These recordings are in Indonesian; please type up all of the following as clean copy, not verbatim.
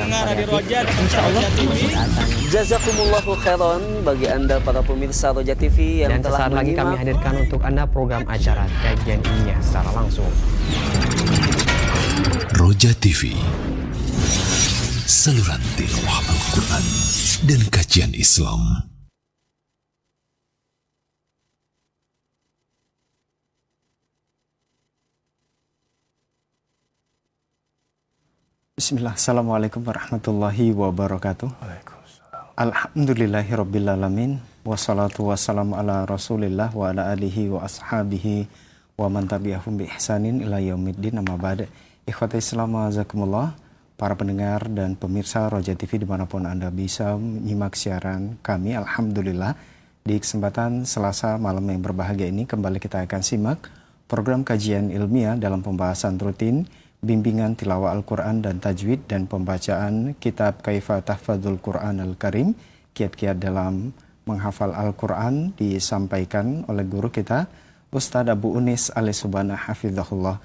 pendengar Radio Roja dan Insya Allah TV. Jazakumullahu khairan bagi Anda para pemirsa Roja TV yang dan telah sesaat lagi kami menyimak. hadirkan untuk Anda program acara kajian ilmiah secara langsung. Roja TV, saluran tilawah Al-Quran dan kajian Islam. Bismillah, Assalamualaikum warahmatullahi wabarakatuh. Alhamdulillahirrabbilalamin. Wassalatu wassalamu ala rasulillah wa ala alihi wa ashabihi wa man tabi'ahum bi ihsanin ila yaumiddin, amma ba'd. Ikhwati Islam azakumullah, para pendengar dan pemirsa Roja TV dimanapun Anda bisa menyimak siaran kami. Alhamdulillah, di kesempatan Selasa malam yang berbahagia ini kembali kita akan simak program kajian ilmiah dalam pembahasan rutin bimbingan tilawah Al-Quran dan tajwid dan pembacaan kitab Kaifa Tahfadzul Quran Al-Karim, kiat-kiat dalam menghafal Al-Quran, disampaikan oleh guru kita Ustadz Abu Unis Alisubana Hafizahullah.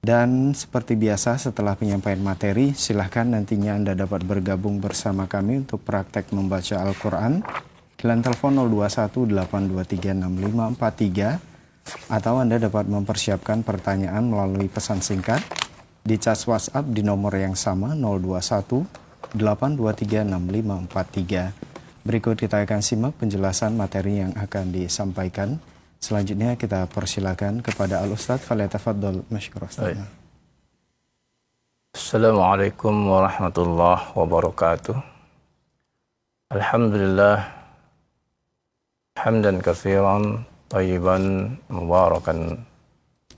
Dan seperti biasa setelah penyampaian materi, silahkan nantinya Anda dapat bergabung bersama kami untuk praktek membaca Al-Quran di line telepon 0218236543, atau Anda dapat mempersiapkan pertanyaan melalui pesan singkat di chat WhatsApp di nomor yang sama 0218236543. Berikut kita akan simak penjelasan materi yang akan disampaikan. Selanjutnya kita persilakan kepada Al-Ustadz. Falyatafaddal masykur Ustadz. Assalamualaikum warahmatullahi wabarakatuh. Alhamdulillah hamdan katsiran tayyiban mubarakan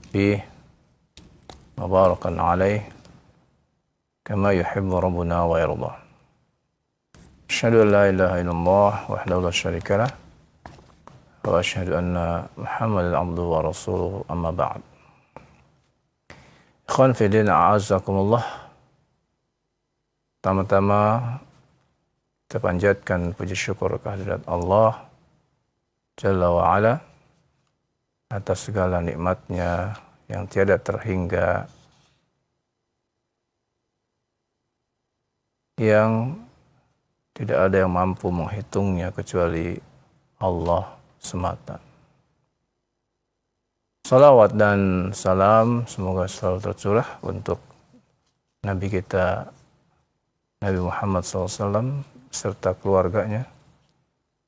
fih mubarakan alaih kama yuhibbu rabbuna wa yarda. Asyhadu an la ilaha illallah wahdahu la syarika lah wa asyhadu anna Muhammadan abduhu wa rasuluhu, amma ba'd. Ikhwan fi din, a'azzakumullah. Pertama-tama kita panjatkan puji syukur kehadirat Allah Jalla wa Ala atas segala nikmatnya yang tiada terhingga, yang tidak ada yang mampu menghitungnya kecuali Allah semata. Salawat dan salam semoga selalu tercurah untuk Nabi kita Nabi Muhammad SAW serta keluarganya,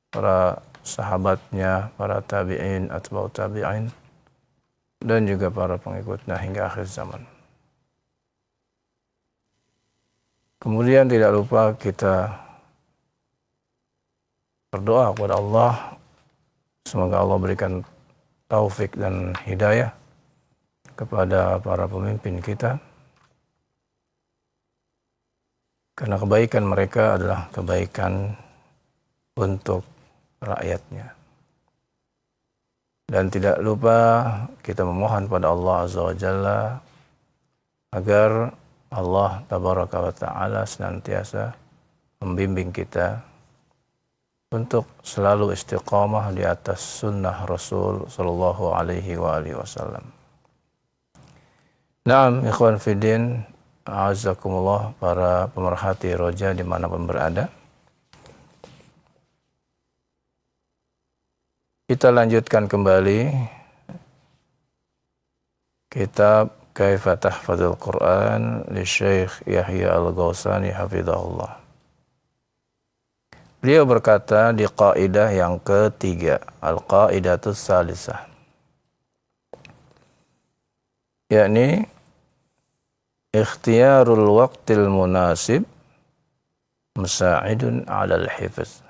para sahabatnya, para tabi'in, atba'ut tabi'in, dan juga para pengikutnya hingga akhir zaman. Kemudian tidak lupa kita berdoa kepada Allah, semoga Allah berikan taufik dan hidayah kepada para pemimpin kita, karena kebaikan mereka adalah kebaikan untuk rakyatnya. Dan tidak lupa kita memohon pada Allah Azza wa Jalla agar Allah Tabaraka wa Ta'ala senantiasa membimbing kita untuk selalu istiqamah di atas sunnah Rasul Sallallahu Alaihi Wasallam. Naam, ikhwan fiddin, a'azzakumullah, para pemerhati Roja dimanapun berada. Kita lanjutkan kembali kitab Kaifa Tahfadzul Quran li Syekh Yahya Al-Ghawsani hafizahullah. Beliau berkata di kaidah yang ketiga, Al-Qaidatus Salisah, yakni ikhtiyarul waqtil munasib musa'idun 'alal hifz.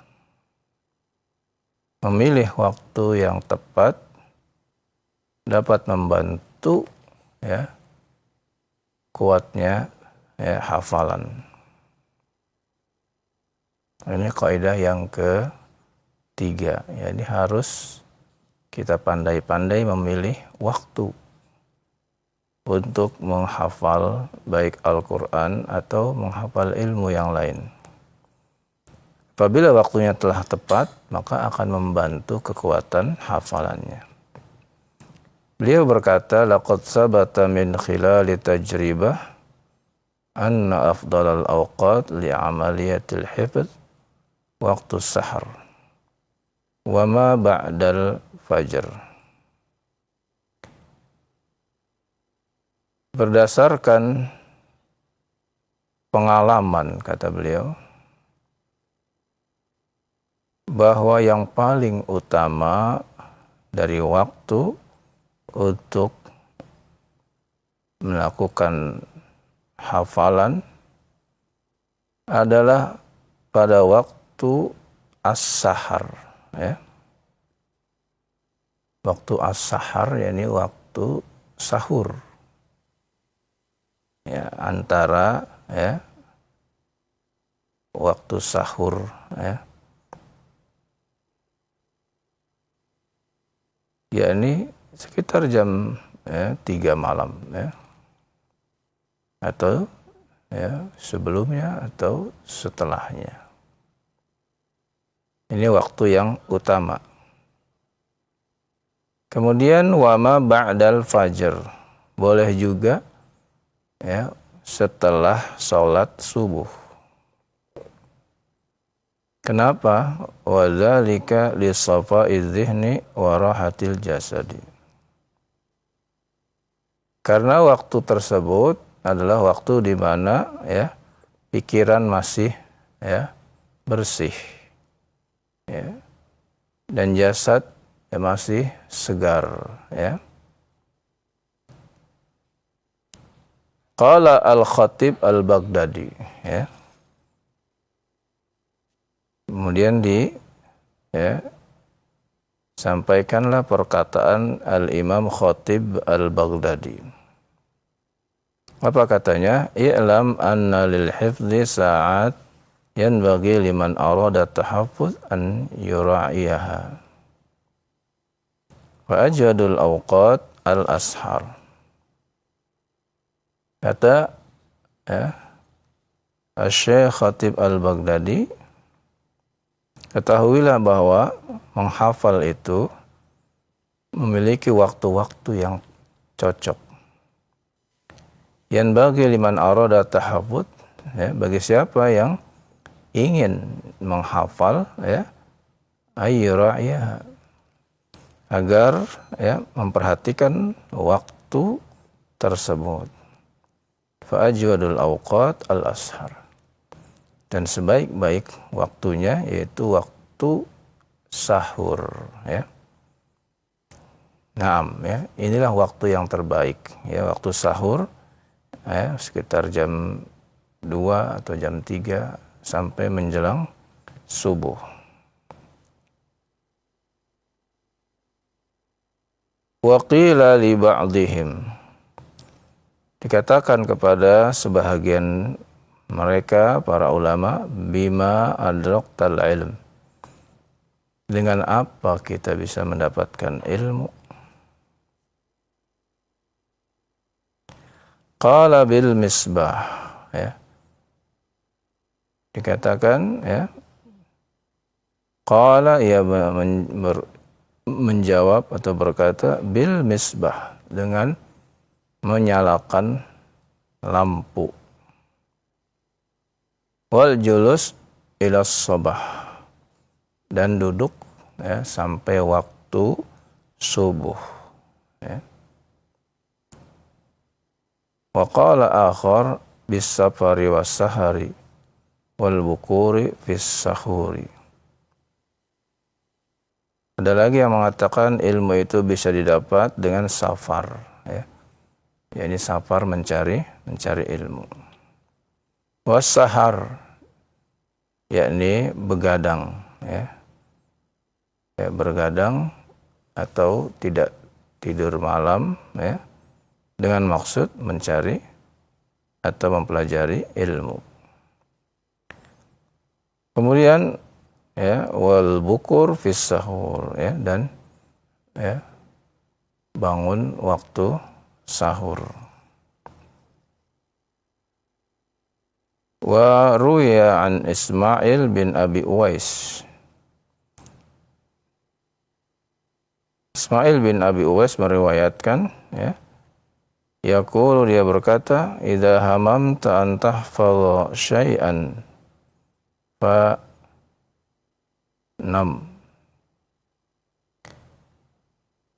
Memilih waktu yang tepat dapat membantu kuatnya hafalan. Ini kaidah yang ketiga. Jadi harus kita pandai-pandai memilih waktu untuk menghafal baik Al-Quran atau menghafal ilmu yang lain. Apabila waktunya telah tepat, maka akan membantu kekuatan hafalannya. Beliau berkata, laqad sabata min khilali tajribah anna afdalal awqat li amaliyatil hifdz waktu sahar wa ma ba'dal fajr. Berdasarkan pengalaman, kata beliau, bahwa yang paling utama dari waktu untuk melakukan hafalan adalah pada waktu as-sahar, ya. Waktu as-sahar, yakni waktu sahur. Ya, antara ya waktu sahur ya, yakni sekitar jam 3 malam ya, atau ya sebelumnya atau setelahnya. Ini waktu yang utama. Kemudian wama ba'dal fajr, boleh juga ya setelah sholat subuh. Kenapa? Wadzalika lisafaiz dzihni wa rahatil jasadi. Karena waktu tersebut adalah waktu di mana ya pikiran masih ya bersih ya, dan jasad ya masih segar ya. Qala al-Khatib al-Baghdadi ya. Kemudian sampaikanlah perkataan al-Imam Khatib al-Baghdadi. Apa katanya? I'lam anna lil hifdzi sa'at yanbaghi liman arada tahaffuz an yura'iyaha. Wa ajwadul awqat al-ashar. Kata ya, Syekh Khatib al-Baghdadi, ketahuilah bahwa menghafal itu memiliki waktu-waktu yang cocok. Yang bagi liman arada tahafud, ya, bagi siapa yang ingin menghafal ya, ayyura'iyah, agar ya memperhatikan waktu tersebut. Fa'ajwadul awqat al-ashar, dan sebaik-baik waktunya yaitu waktu sahur ya. Naam ya, inilah waktu yang terbaik ya, waktu sahur ya, sekitar jam 2 atau jam 3 sampai menjelang subuh. Wa qila li ba'dihim, dikatakan kepada sebahagian mereka para ulama, bima adraktal ilm, dengan apa kita bisa mendapatkan ilmu? Qala bil misbah ya, dikatakan ya, qala, ia menjawab atau berkata, bil misbah, dengan menyalakan lampu. Wal julus ila sabah, dan duduk ya sampai waktu subuh ya. Wa qala akhar bis safari was sahari wal bukuri fis sahuri. Ada lagi yang mengatakan ilmu itu bisa didapat dengan safar ya. Yakni safar mencari ilmu. Was-sahar, yakni begadang ya. Ya, bergadang atau tidak tidur malam ya, dengan maksud mencari atau mempelajari ilmu. Kemudian ya, wal bukur fis sahur ya, dan ya bangun waktu sahur. Wa ruya an Ismail bin Abi Uwais. Ismail bin Abi Uwais meriwayatkan ya, Yaqulu, dia berkata, idza hamamta an tahfadha syai'an fa nam.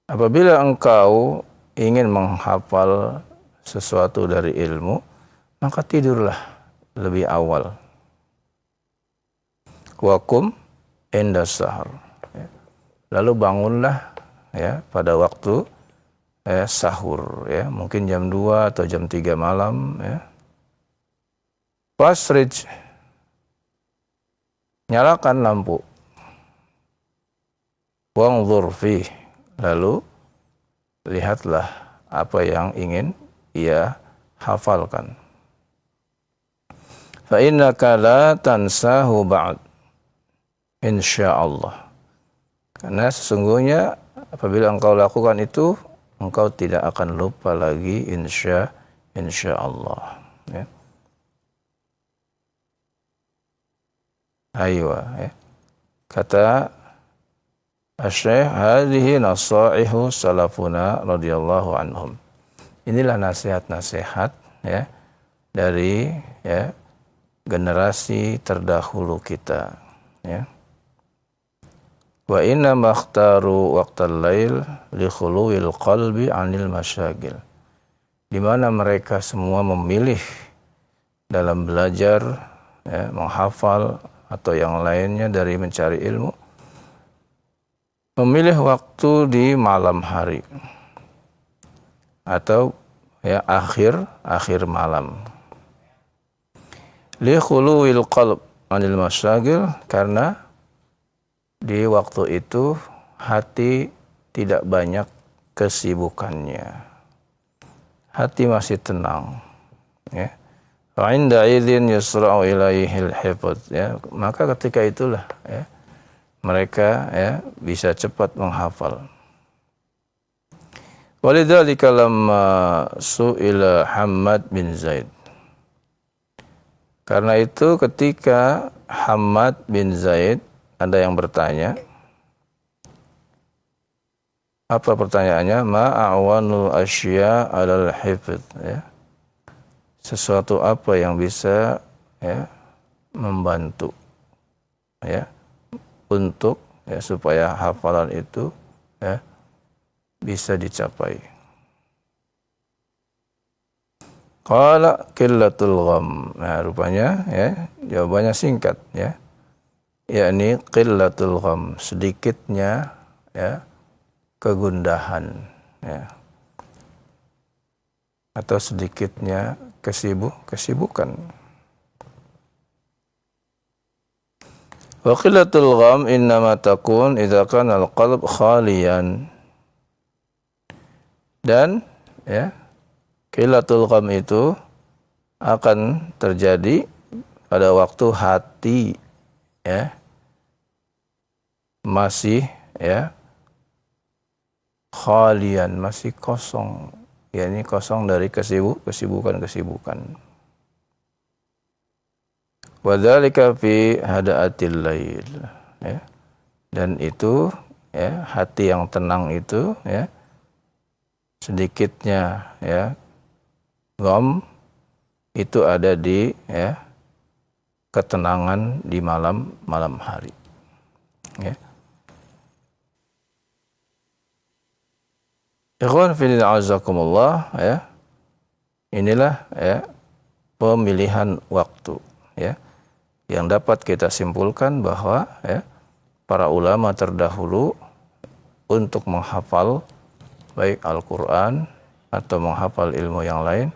Apabila engkau ingin menghafal sesuatu dari ilmu, maka tidurlah lebih awal. Wakum inda sahar. Lalu bangunlah ya pada waktu sahur ya, mungkin jam 2 atau jam 3 malam ya. Fasrij, nyalakan lampu. Wanzur fih, lalu lihatlah apa yang ingin ia hafalkan. Fa innaka la tansahu ba'd, insyaallah. Karena sesungguhnya apabila engkau lakukan itu, engkau tidak akan lupa lagi insyaallah ya. Aywa ya. Kata Asy-Syaikh, hadhihi nasaihu salafuna radhiyallahu anhum. Inilah nasihat-nasihat ya dari ya generasi terdahulu kita ya. Wa inna makhtaru waqtal lail li khuluwil qalbi 'anil masyagil. Di mana mereka semua memilih dalam belajar ya, menghafal atau yang lainnya dari mencari ilmu, memilih waktu di malam hari atau ya akhir malam. Li khuluwil qalb 'anil masyagil, karena di waktu itu hati tidak banyak kesibukannya. Hati masih tenang. Ya. Wa 'inda idzin yusra'u ilaihil hifdz, ya. Maka ketika itulah ya, mereka ya bisa cepat menghafal. Walidzalika lamma su'ila Hammad bin Zaid. Karena itu ketika Hammad bin Zaid, ada yang bertanya, apa pertanyaannya? Ma'awanul asya alal hifdz, ya. Sesuatu apa yang bisa ya membantu ya untuk ya supaya hafalan itu ya bisa dicapai. Qala qillatul gham. Nah, rupanya ya jawabannya singkat ya. Yakni qillatul gham, sedikitnya ya kegundahan ya. Atau sedikitnya kesibukan. Wa qillatul gham innama takun idza kana al-qalb khaliyan. Dan ya qillatul gham itu akan terjadi pada waktu hati ya masih ya khalian, masih kosong, yakni kosong dari kesibukan. Wa dzalika fi hadaatil lail ya. Dan itu ya hati yang tenang itu ya sedikitnya ya gham itu ada di ya ketenangan di malam hari ya. Ikhwan fillah azakumullah ya. Inilah ya pemilihan waktu ya yang dapat kita simpulkan bahwa ya para ulama terdahulu untuk menghafal baik Al-Qur'an atau menghafal ilmu yang lain,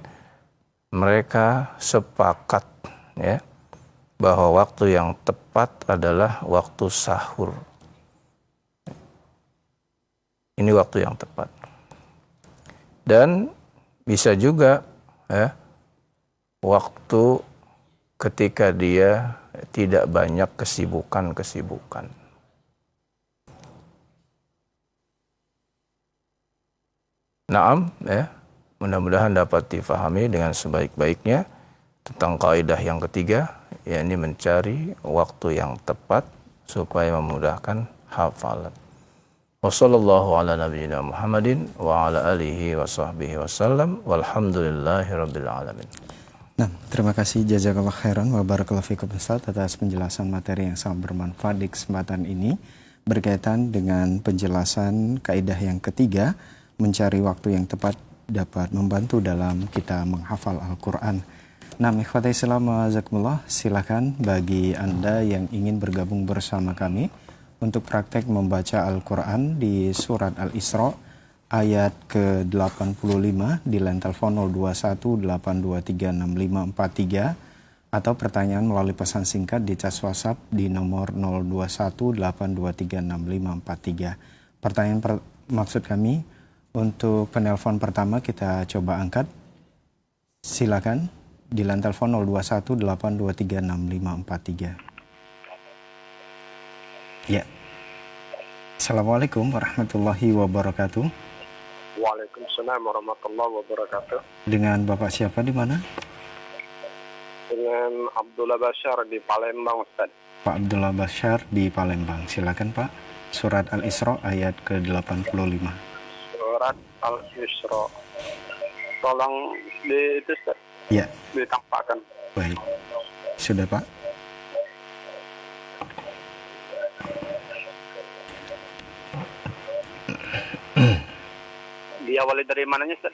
mereka sepakat ya bahwa waktu yang tepat adalah waktu sahur. Ini waktu yang tepat. Dan bisa juga ya, waktu ketika dia tidak banyak kesibukan. Naam ya, mudah-mudahan dapat difahami dengan sebaik-baiknya tentang kaidah yang ketiga, yakni mencari waktu yang tepat supaya memudahkan hafalan. Wa sallallahu ala nabiyyina Muhammadin wa ala alihi wa sahbihi wasallam walhamdulillahi rabbil alamin. Nah, terima kasih jazakallah khairan wa barakallahu fikum Ustaz atas penjelasan materi yang sangat bermanfaat di kesempatan ini berkaitan dengan penjelasan kaidah yang ketiga, mencari waktu yang tepat dapat membantu dalam kita menghafal Al-Qur'an. Nah, ikhwatai Islam azakumullah, silakan bagi Anda yang ingin bergabung bersama kami untuk praktek membaca Al-Quran di surat Al-Isra ayat ke-85 di line telepon 0218236543 atau pertanyaan melalui pesan singkat di cas WhatsApp di nomor 0218236543. Pertanyaan maksud kami untuk penelpon pertama kita coba angkat. Silakan di line telepon 0218236543. Ya. Assalamualaikum warahmatullahi wabarakatuh. Waalaikumsalam warahmatullahi wabarakatuh. Dengan Bapak siapa di mana? Dengan Abdullah Bashar di Palembang, Ustaz. Pak Abdullah Bashar di Palembang. Silakan Pak. Surat Al-Isra ayat ke-85. Surat Al-Isra. Tolong di itu, Ustaz. Ya. Ditampakkan. Baik. Sudah Pak. Diawali dari mananya, Ustaz?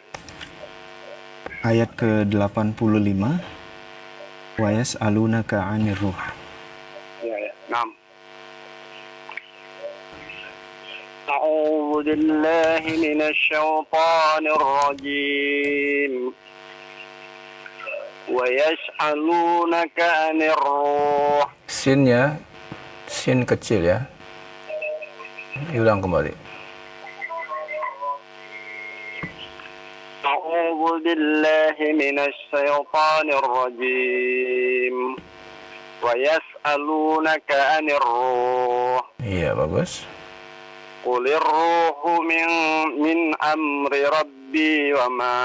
Ayat ke-85. Wa yas'alunaka 'anir ruh. Ya, ya. Naam. A'udzu billahi minasy syaithanir rajim. Wa yas'alunaka 'anir ruh. Sinnya, sin kecil ya. Diulang kembali. أعوذ بالله من الشيطان الرجيم ويسألونك عن الروح. Iya, bagus. قل الروح من أمر ربي وما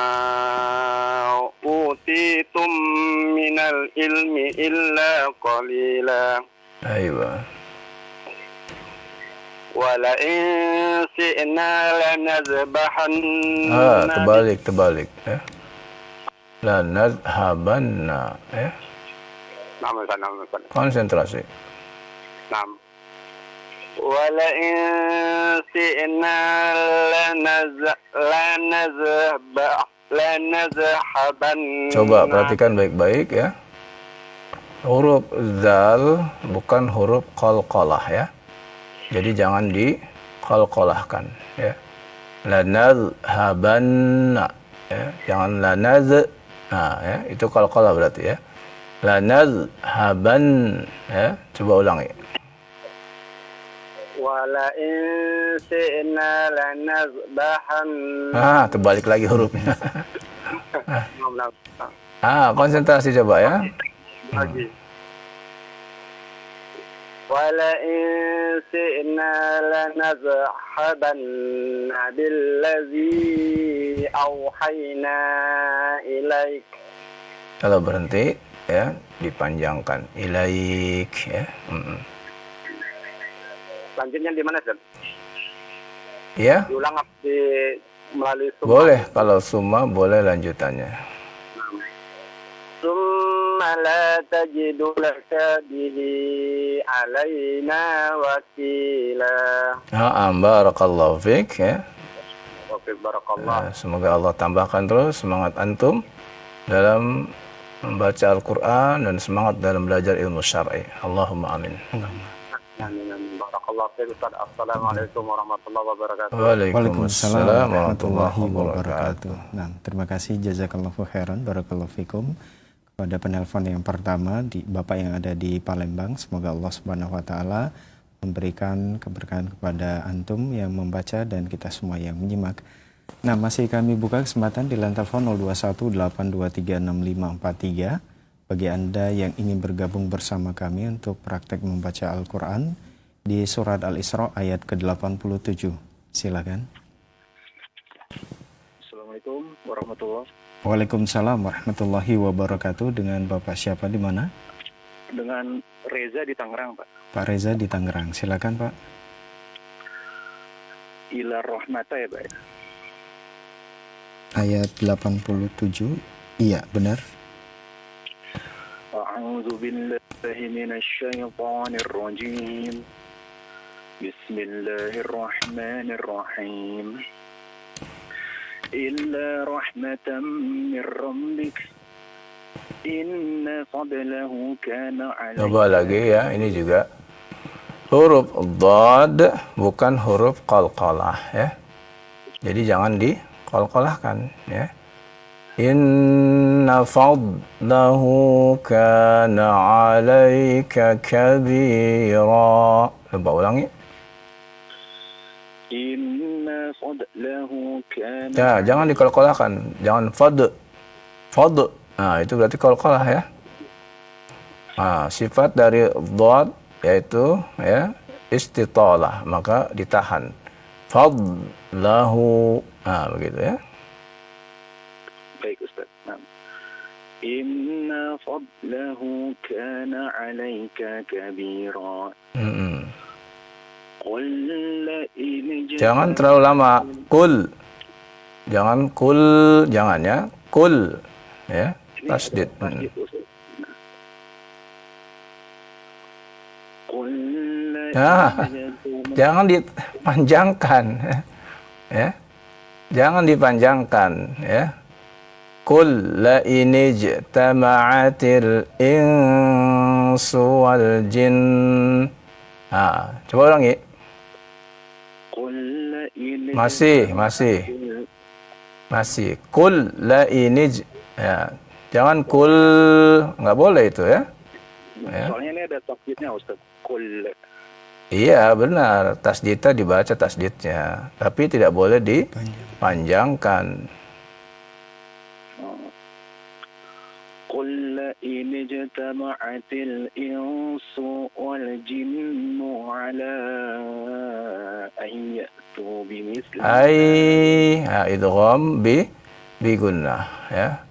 أوتيتم من العلم إلا قليلا. Ayo. ولئن شئنا لنذبحن. Terbalik ya. Lanadhabanna ya. Nama. Konsentrasi. Naam. Walain si'na lanazhaban. Coba perhatikan baik-baik ya. Huruf zal bukan huruf qalqalah ya. Jadi jangan diqalqalahkan ya. Lanazhabanna ya. Jangan lanaz. Nah, ya, itu qalqalah berarti ya. Lanazhaban ya. Coba ulangi. Walain si'na lanazbahan. Terbalik lagi hurufnya. Konsentrasi coba ya. Lagi. Walain si'na lanazhabanna billazi awhayna ilaik. Kalau berhenti ya dipanjangkan ilaik ya. Lanjutnya di mana, Ustaz? Ya. Diulang melalui summa. Boleh kalau summa boleh lanjutannya. Summa la tajidu laka bihi alaina wakila. Barakallahu fiik ya. Oke, barakallah. Semoga Allah tambahkan terus semangat antum dalam membaca Al-Quran dan semangat dalam belajar ilmu syar'i. Allahumma amin. Amin. Barakallah fiik, Ustaz. Assalamualaikum warahmatullahi wabarakatuh. Waalaikumsalam warahmatullahi wabarakatuh. Nah, terima kasih jazakallahu khairan barakallahu fikum kepada penelpon yang pertama di Bapak yang ada di Palembang. Semoga Allah Subhanahu wa taala memberikan keberkahan kepada antum yang membaca dan kita semua yang menyimak. Nah, masih kami buka kesempatan di line telepon 0218236543 bagi Anda yang ingin bergabung bersama kami untuk praktek membaca Al-Qur'an di surat Al-Isra ayat ke-87. Silakan. Assalamualaikum warahmatullahi. Waalaikumsalam warahmatullahi wabarakatuh. Dengan Bapak siapa di mana? Dengan Reza di Tangerang, Pak. Pak Reza di Tangerang. Silakan, Pak. ila rahmata ya Pak ya? Ayat 87. Iya, benar. A'udzu billahi minasy syaithanir rajim. Bismillahirrahmanirrahim. Illa rahmatan min rabbik. Inna fadlahu kana 'alaika. Coba lagi ya, ini juga huruf dhad bukan huruf qalqalah ya. Jadi jangan diqalqalahkan ya. Inna fadlahu kana 'alaika kabira. Coba ulangi. Inna fadlahu kana. Ya, jangan diqalqalahkan. Jangan fad. Nah, itu berarti qalqalah ya. Nah, sifat dari dhad yaitu ya istitalah, maka ditahan. Fadlahu. Nah, begitu ya. Baik Ustaz. Nah. Inna fadlahu kana 'alaika kabira. Qul la in Jangan terlalu lama. Kul. Jangan kul, jangan ya. Kul. Ya, tasdid. Nah, jangan dipanjangkan ya. Jangan dipanjangkan ya. Qul la in ijtama'atil insu wal jin. Nah, coba ulangi. Masih. Qul la in ya. Jangan kul, nggak boleh itu ya. Soalnya ini ada tasdidnya Ustaz. Qul. Iya benar, tasdidnya dibaca tasdidnya, tapi tidak boleh dipanjangkan. Qul la in ijtama'atil insu wal jinnu ala an ya'tu bimithli. Idgham bi gunnah ya.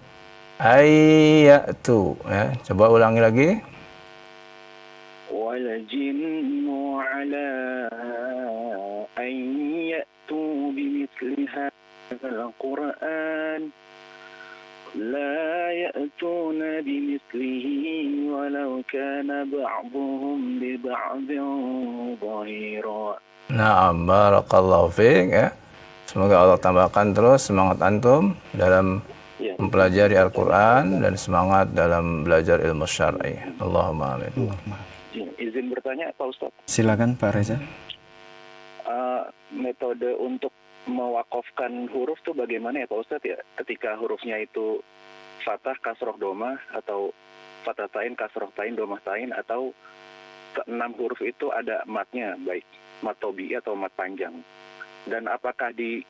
Ya'tu ya. Coba ulangi lagi. Wal jinnu ala an ya'tu bimithli hadzal Qur'an la ya'tuna bimithlihi walau kana ba'dhuhum li ba'dhin dhahira. Na'am, barakallahu fiik ya. Semoga Allah tambahkan terus semangat antum dalam mempelajari Al-Quran dan semangat dalam belajar ilmu syar'i. Allahumma amin. Izin bertanya Pak Ustaz. Silakan Pak Reza. Metode untuk mewakafkan huruf tuh bagaimana ya Pak Ustaz ya? Ketika hurufnya itu fathah, kasroh, domah, atau fathah tain, kasroh tain, domah tain, atau keenam huruf itu ada matnya, baik mat tobi atau mat panjang. Dan apakah di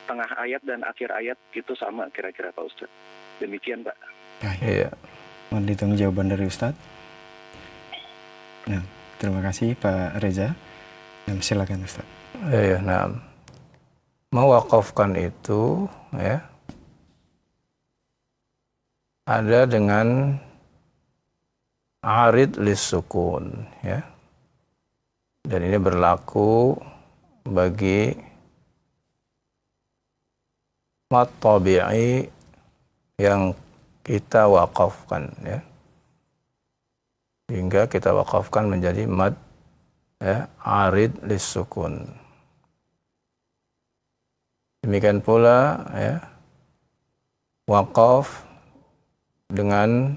tengah ayat dan akhir ayat itu sama kira-kira Pak Ustaz? Demikian Pak. Iya. Mohon ditunggu jawaban dari Ustaz. Nah, terima kasih Pak Reza. Nah, silakan Ustaz. Iya, nah. Mewakafkan itu ya ada dengan arid lis-sukun ya. Dan ini berlaku bagi mat tabi'i yang kita wakafkan ya. Hingga kita wakafkan menjadi mad ya, arid lis-sukun. Demikian pula ya, waqaf dengan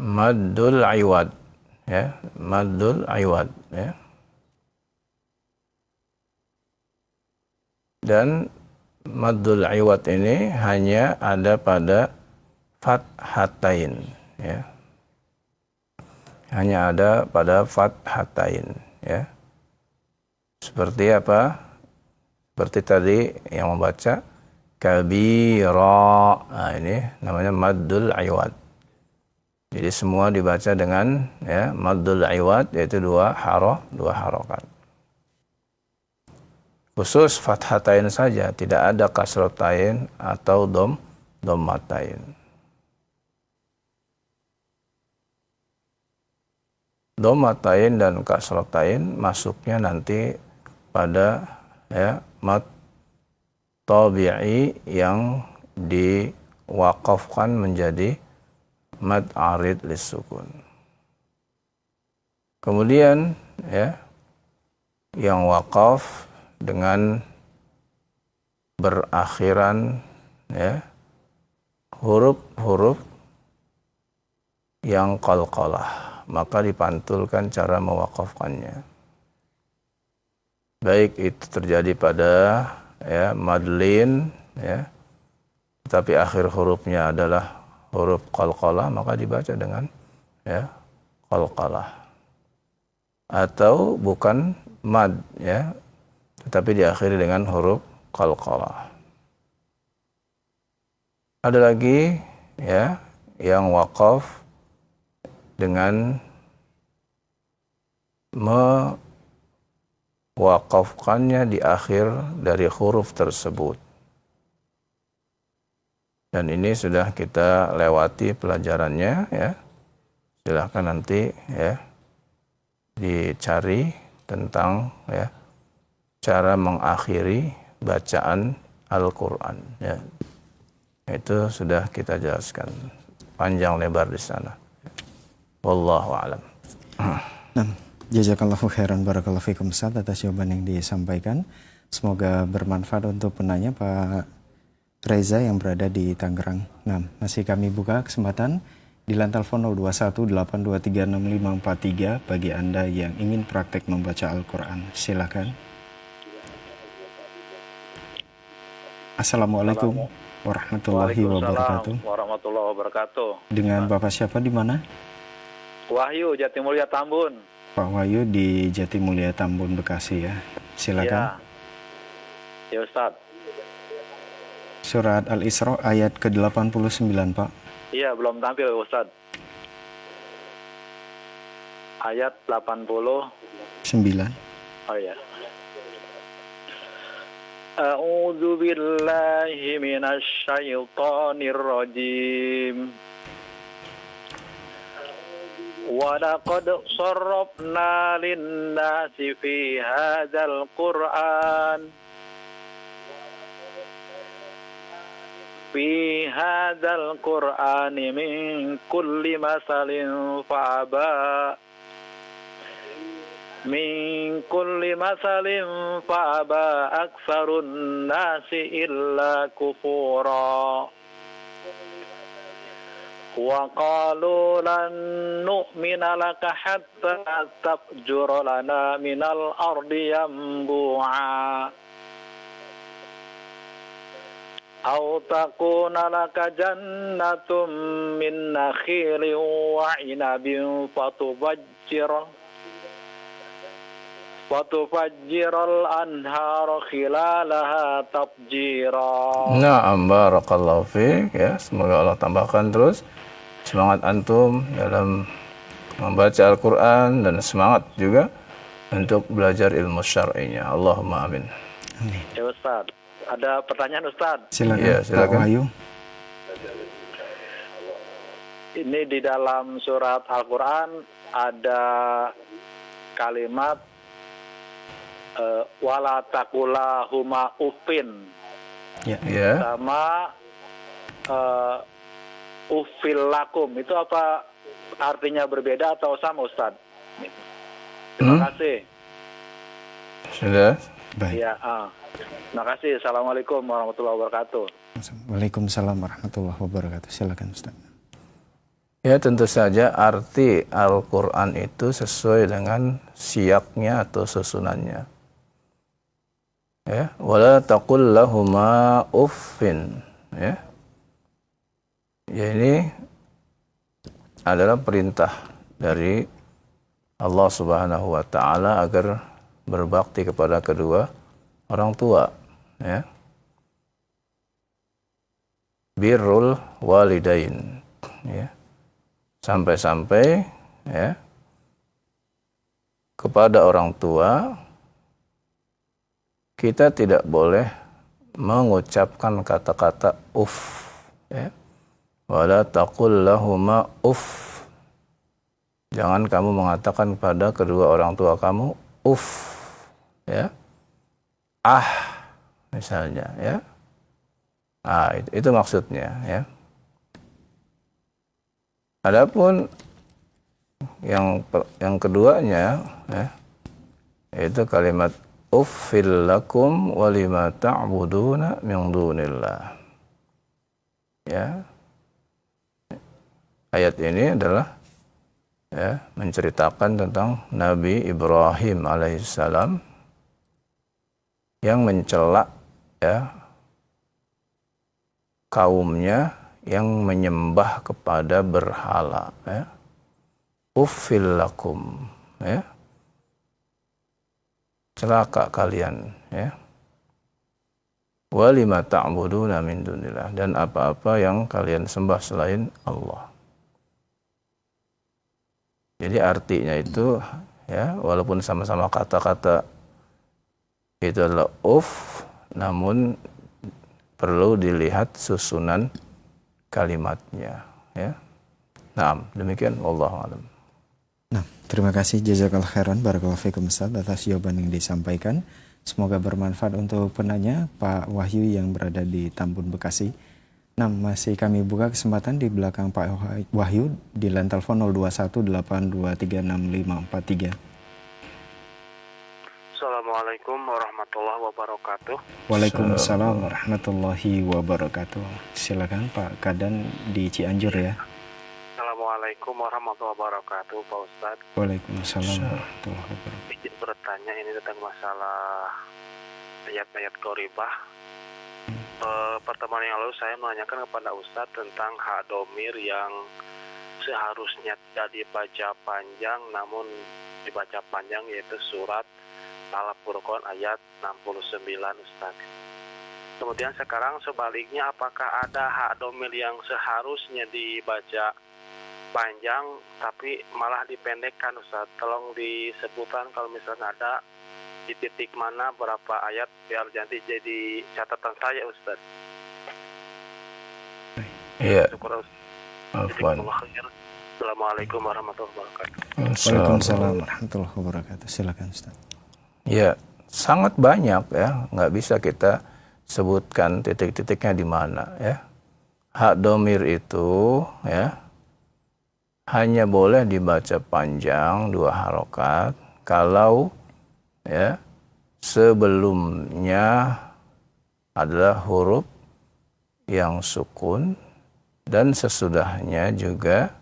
maddul iwad ya, maddul iwad ya. Dan maddul iwad ini hanya ada pada fathatain ya. Hanya ada pada fathatain ya. Seperti apa? Seperti tadi yang membaca kabira. Nah, ini namanya maddul iwad. Jadi semua dibaca dengan ya maddul iwad, yaitu dua harokat. Khusus fathatain saja, tidak ada kasrotain atau dommatain. Dommatain dan kasrotain masuknya nanti pada mad tabi'i yang diwaqafkan menjadi mad arid lissukun. Kemudian yang waqaf dengan berakhiran huruf-huruf yang qalqalah, maka dipantulkan cara mewaqafkannya. Baik itu terjadi pada madlin tapi akhir hurufnya adalah huruf qalqalah, maka dibaca dengan qalqalah. Atau bukan mad tetapi diakhiri dengan huruf qalqalah. Ada lagi yang waqaf dengan mewaqafkannya di akhir dari huruf tersebut. Dan ini sudah kita lewati pelajarannya Silahkan nanti dicari tentang cara mengakhiri bacaan Al-Qur'an Itu sudah kita jelaskan panjang lebar di sana. Wallahu a'lam. Nah, jazakallahu khairan barakallahu fikum Ustaz atas jawaban yang disampaikan. Semoga bermanfaat untuk penanya Pak Reza yang berada di Tangerang. Nah, masih kami buka kesempatan di line telepon 0218236543 bagi Anda yang ingin praktek membaca Al-Qur'an. Silakan. Assalamualaikum warahmatullahi wabarakatuh. Warahmatullahi wabarakatuh. Dengan Bapak siapa di mana? Wahyu, Jatimulya Tambun. Pak Wahyu di Jatimulya Tambun, Bekasi ya. Silakan. Ya Ustaz. Surat Al-Isra ayat ke-89, Pak. Iya, belum tampil Ustaz. Ayat 89. Oh iya. A'udzu billahi minasy syaithanir rajim. Wa laqad sarrafna lin-nasi fi hadzal Qur'an min kulli masalin fa'aba aktsarun nasi illa kufura wa qalu lan nu'mina laka hatta tafjura lana minal ardi yanbu'a aw takuna laka jannatum min nakhilin wa 'inabin fatufajjiral anhara khilalaha tafjira. Na'am, barakallahu fiik semoga Allah tambahkan terus semangat antum dalam membaca Al-Qur'an dan semangat juga untuk belajar ilmu syar'inya. Allahumma amin. Amin. Ya Ustaz, ada pertanyaan Ustaz. Silakan, Ya, silakan. Pak Wahyu. Ini di dalam surat Al-Qur'an ada kalimat wala taqula huma uffin. Sama uffil lakum. Itu apa artinya berbeda atau sama Ustaz? Terima kasih. Sudah? Baik. Ya, terima kasih. Assalamualaikum warahmatullahi wabarakatuh. Waalaikumsalam warahmatullahi wabarakatuh. Silakan Ustaz. Ya, tentu saja arti Al-Qur'an itu sesuai dengan siaknya atau susunannya. Wala taqul lahuma uffin. Ya, ini adalah perintah dari Allah Subhanahu wa taala agar berbakti kepada kedua orang tua, Birrul walidain, Sampai-sampai kepada orang tua kita tidak boleh mengucapkan kata-kata uff, wala taqul lahuma uff. Jangan kamu mengatakan pada kedua orang tua kamu uff, misalnya ya. Itu maksudnya ya. Adapun yang keduanya ya, yaitu kalimat uffil lakum wa lima ta'buduna min dunillah. Ya. Ayat ini adalah ya, menceritakan tentang Nabi Ibrahim alaihissalam yang mencela ya, kaumnya yang menyembah kepada berhala ya. Uffil lakum ya. Celaka kalian ya. Wa lima ta'buduna min dunillah, dan apa-apa yang kalian sembah selain Allah. Jadi artinya itu ya, walaupun sama-sama kata-kata itu adalah namun perlu dilihat susunan kalimatnya ya. Nah, demikian wallahu a'lam. Nah, terima kasih jazakallahu khairan barakallahu fikum Ustaz atas jawaban yang disampaikan. Semoga bermanfaat untuk penanya Pak Wahyu yang berada di Tambun, Bekasi. Nah, masih kami buka kesempatan di belakang Pak Wahyu di line telepon 0218236543. Assalamualaikum warahmatullahi wabarakatuh. Waalaikumsalam warahmatullahi wabarakatuh. Silakan Pak Kadan di Cianjur ya. Assalamualaikum warahmatullahi wabarakatuh, Pak Ustadz. Waalaikumsalam warahmatullahi wabarakatuh. Izin bertanya ini tentang masalah ayat-ayat qoribah. Pertemuan yang lalu saya menanyakan kepada Ustadz tentang hak domir yang seharusnya tidak dibaca panjang namun dibaca panjang, yaitu surat Al-Furqan ayat 69 Ustadz. Kemudian sekarang sebaliknya, apakah ada hak domir yang seharusnya dibaca panjang tapi malah dipendekkan Ustadz? Tolong disebutkan kalau misalnya ada di titik mana berapa ayat biar nanti jadi catatan saya Ustadz. Iya. Assalamualaikum warahmatullahi wabarakatuh. Waalaikumsalam warahmatullahi wabarakatuh. Silakan Ustaz. Ya, sangat banyak ya, nggak bisa kita sebutkan titik-titiknya di mana ya. Hak domir itu ya hanya boleh dibaca panjang 2 harokat kalau ya sebelumnya adalah huruf yang sukun dan sesudahnya juga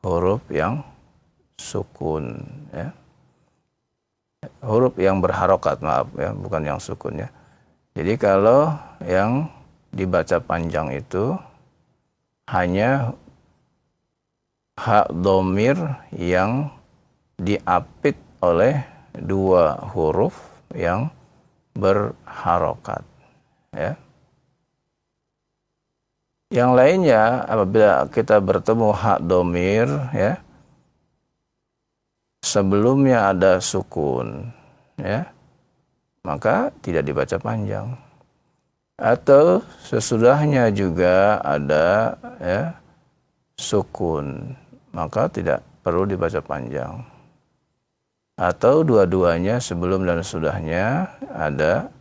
huruf yang sukun ya. Huruf yang berharokat, maaf ya, bukan yang sukun ya. Jadi kalau yang dibaca panjang itu hanya hak domir yang diapit oleh 2 huruf yang berharokat ya. Yang lainnya apabila kita bertemu hak domir ya sebelumnya ada sukun ya, maka tidak dibaca panjang. Atau sesudahnya juga ada ya sukun, maka tidak perlu dibaca panjang. Atau dua-duanya sebelum dan sesudahnya ada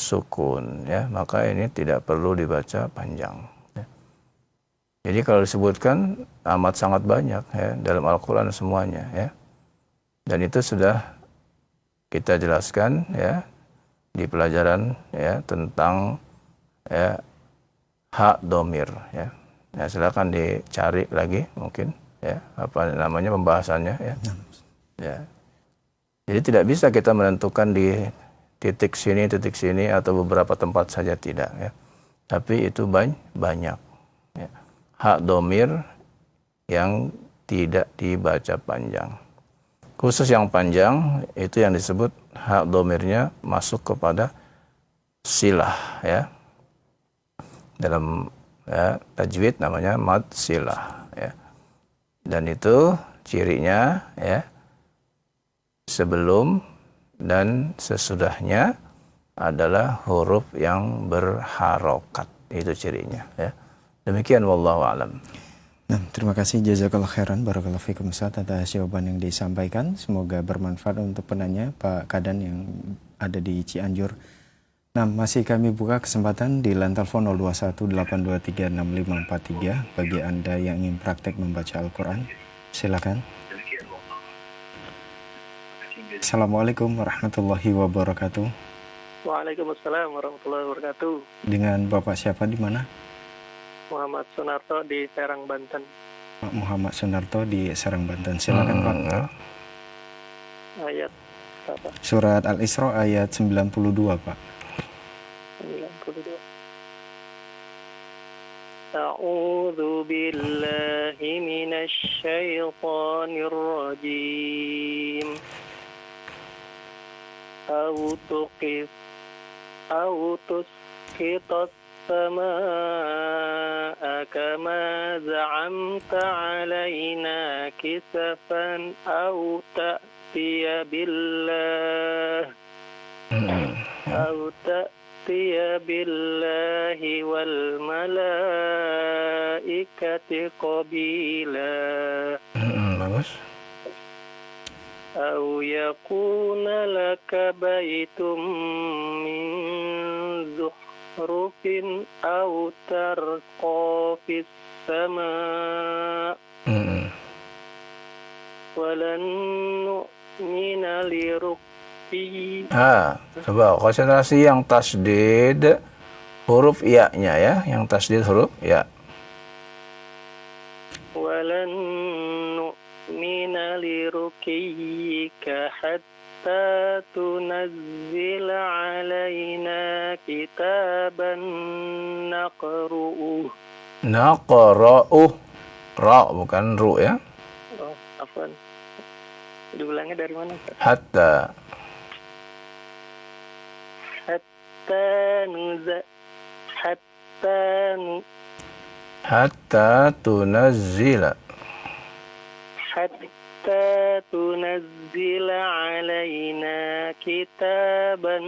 sukun ya, maka ini tidak perlu dibaca panjang ya. Jadi kalau disebutkan amat sangat banyak ya dalam Al-Quran semuanya ya. Dan itu sudah kita jelaskan ya di pelajaran ya tentang ya hak domir ya. Nah, silakan dicari lagi mungkin ya apa namanya pembahasannya ya. Ya. Jadi tidak bisa kita menentukan di titik sini atau beberapa tempat saja, tidak ya. Tapi itu banyak ya. Hak domir yang tidak dibaca panjang. Khusus yang panjang itu yang disebut hak domirnya masuk kepada silah ya. Dalam ya, tajwid namanya mad silah ya. Dan itu cirinya ya sebelum dan sesudahnya adalah huruf yang berharokat, itu cirinya ya. Demikian wallahu a'lam. Nah, terima kasih jazakallahu khairan barakallahu fikum Ustaz atas jawaban yang disampaikan. Semoga bermanfaat untuk penanya Pak Kadan yang ada di Cianjur. Nah, masih kami buka kesempatan di line telepon 0218236543 bagi Anda yang ingin praktek membaca Al-Quran. Silakan. Assalamualaikum warahmatullahi wabarakatuh. Waalaikumsalam warahmatullahi wabarakatuh. Dengan Bapak siapa di mana? Muhammad Sunarto di Serang, Banten. Pak Muhammad Sunarto di Serang, Banten. Silakan Pak. Ayat apa? Surat Al-Isra ayat 92 Pak. 92. A'udzu billahi minasy syaithanir rajim. Tusqitas samaa kama za'amta 'alaina kisafan aw ta'tiya billah wal malaikati qabila. Bagus. أو يكون لك بيت من زخرف أو ترقى في السماء ولن نؤمن لرقيك. Coba konsentrasi yang tasdid huruf ya-nya ya, yang tasdid huruf ya. Walan nu'mina lirukiyika hatta tunazzila alaina kitaban naqru'uh. Naqra'uh. Ra bukan ru ya. Oh, afwan. Diulangnya dari mana? Hatta tunazzila. Hatta tunazzila alaina kitaban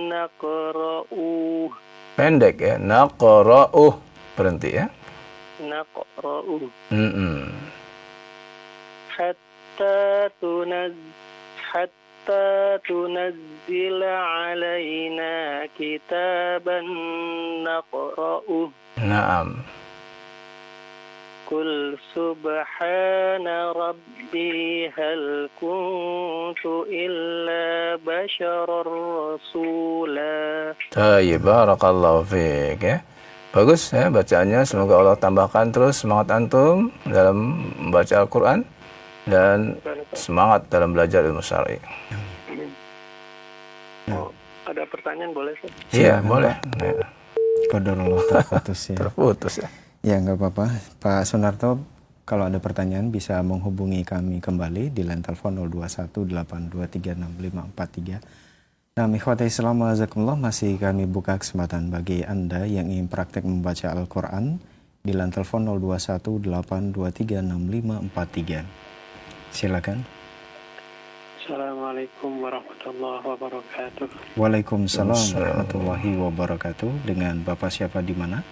naqra'uh. Pendek ya, naqra'uh. Berhenti ya. Naqra'uh. Hatta tunazzila alaina kitaban naqra'uh. Naam. Qul subhana rabbi hal kuntu illa basharar rasula. Tayyib, barakallahu fiik ya. Bagus ya bacaannya, semoga Allah tambahkan terus semangat antum dalam membaca Al-Quran dan semangat dalam belajar ilmu syar'i. Oh, ada pertanyaan boleh Ustaz? Iya, boleh. Ya. Qadarullah terputus ya. Terputus ya. Ya, nggak apa-apa. Pak Sunarto, kalau ada pertanyaan bisa menghubungi kami kembali di line telepon 0218236543. Nah, ikhwati Islam wajazakumullah, masih kami buka kesempatan bagi Anda yang ingin praktek membaca Al-Quran di line telepon 0218236543. Silakan. Assalamualaikum warahmatullahi wabarakatuh. Waalaikumsalam warahmatullahi wabarakatuh. Dengan Bapak siapa di mana?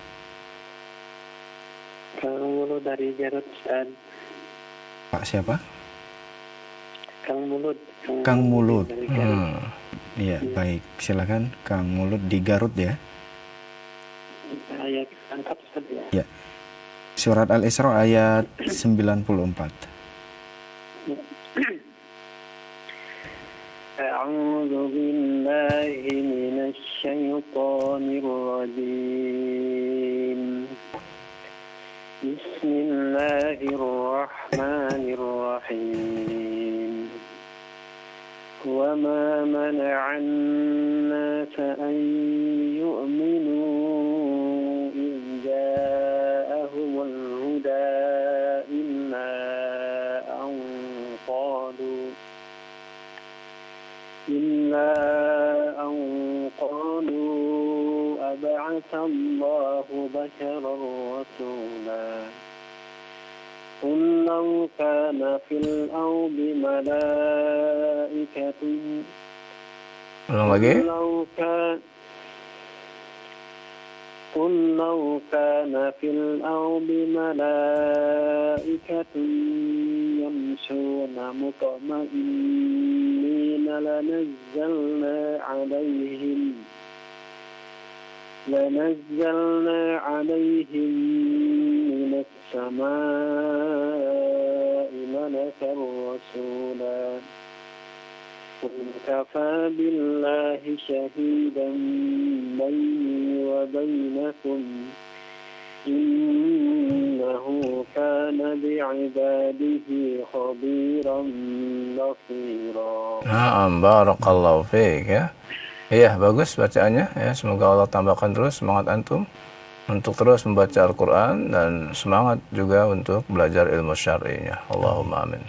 Kang Mulud dari Garut, Ustaz. Pak siapa? Kang Mulud. Kang Mulud. Iya, baik. Silakan Kang Mulud di Garut ya. Ayat angkat Ustaz Ya. ya. Surat Al-Isra ayat 94. A'udzu billahi minasy syaithanir rajim. Bismillahirrahmanirrahim. Wa ma mana'an nasa an yu'minu idh ja'ahumul huda illa an qalu ab'atha Allahu basharan rasula. قل لو كان في الأرض ملائكة Ulang lagi. قل لو كان في الأرض ملائكة يمشون مطمئنين لنزلنا عليهم لنزلنا عليهم من السماء ملكا رسولا قل كفى بالله شهيدا بيني وبينكم إنه كان بعباده خبيرا بصيرا. Barakallahu fiik ya. Iya, bagus bacaannya ya. Semoga Allah tambahkan terus semangat antum untuk terus membaca Al-Qur'an dan semangat juga untuk belajar ilmu syar'inya. Allahumma amin.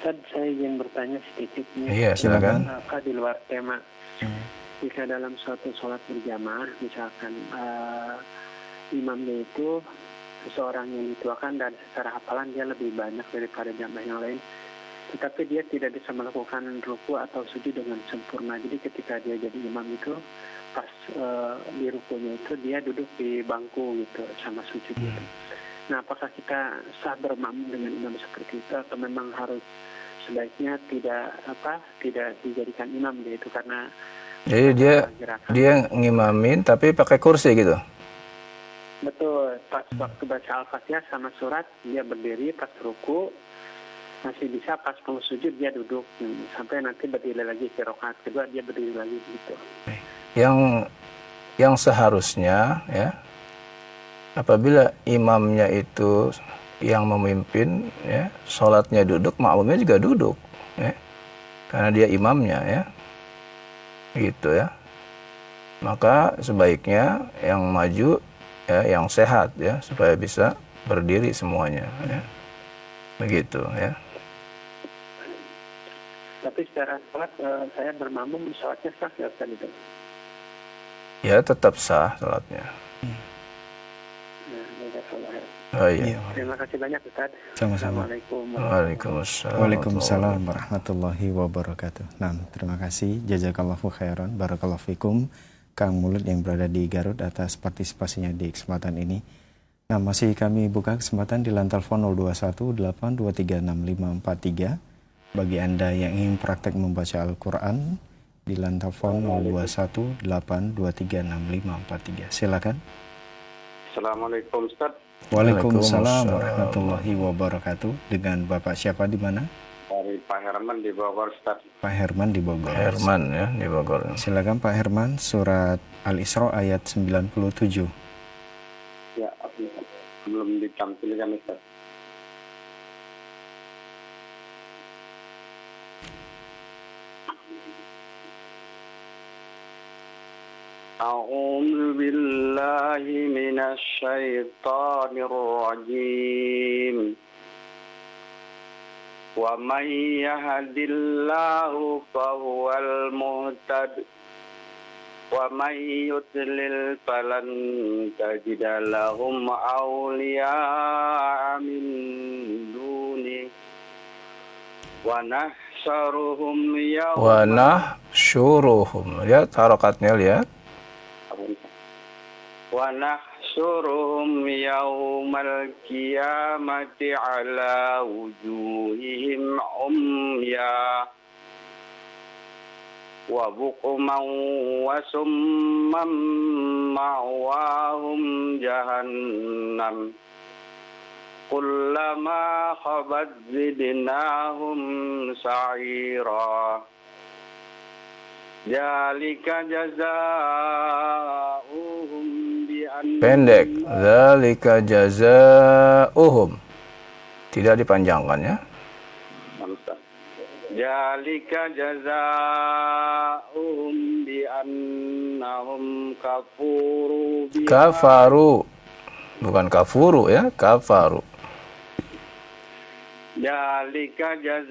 Ustaz, saya ingin bertanya sedikit nih. Iya, silakan. Di luar tema. Jika dalam suatu sholat berjamaah, misalkan imamnya itu seseorang yang dituakan dan secara hafalan dia lebih banyak daripada jamaah yang lain, tetapi dia tidak bisa melakukan ruku atau sujud dengan sempurna. Jadi ketika dia jadi imam itu pas di rukunya itu dia duduk di bangku gitu sama sujud gitu. Nah, apakah kita sah bermakmum dengan imam seperti itu atau memang harus sebaiknya tidak dijadikan imam gitu karena Jadi dia ngimamin tapi pakai kursi gitu. Betul, pas waktu baca Al-Fatihah sama surat dia berdiri, pas ruku masih bisa, pas mau sujud dia duduk sampai nanti berdiri lagi ke rakaat kedua dia berdiri lagi gitu. Yang seharusnya ya, apabila imamnya itu yang memimpin ya, sholatnya duduk, makmumnya juga duduk ya, karena dia imamnya ya, gitu ya. Maka sebaiknya yang maju ya, yang sehat ya, supaya bisa berdiri semuanya ya, begitu ya. Tapi secara sholat saya bermakmum, sholatnya sah ya Ustaz itu? Ya tetap sah sholatnya. Oh iya. Terima kasih banyak Ustaz. Sama-sama. Waalaikumsalam warahmatullahi wabarakatuh. Nah, terima kasih. Jazakallahu khairan. Barakallahu fikum. Kang Mulut yang berada di Garut atas partisipasinya di kesempatan ini. Nah, masih kami buka kesempatan di lantai telepon 0218236543. Bagi Anda yang ingin praktek membaca Al-Quran di lantai telepon 0218236543. Silakan. Assalamualaikum Ustaz. Waalaikumsalam warahmatullahi wabarakatuh. Dengan Bapak siapa di mana? Dari Pak Herman di Bogor Ustaz. Pak Herman di Bogor. Herman ya di Bogor. Silakan Pak Herman, surat Al-Isra ayat 97. Ya, belum ditampilkan Ustaz. أعوذ بالله من الشيطان الرجيم ومن يهد الله فهو المهتد ومن يضلل فلن تجد لهم أولياء من دونه ونحشرهم lihat harokatnya, lihat. ونحشرهم يوم القيامة على وجوههم عميا وبكما وصما مأواهم جهنم كلما خبت زدناهم سعيرا ذلك جزاؤهم pendek, dzalika jazaa'uhum, tidak dipanjangkan ya. Dzalika jazaa'uhum bi annahum kafaru, bukan kafuru ya, kafaru. Dzalika jazaa'uhum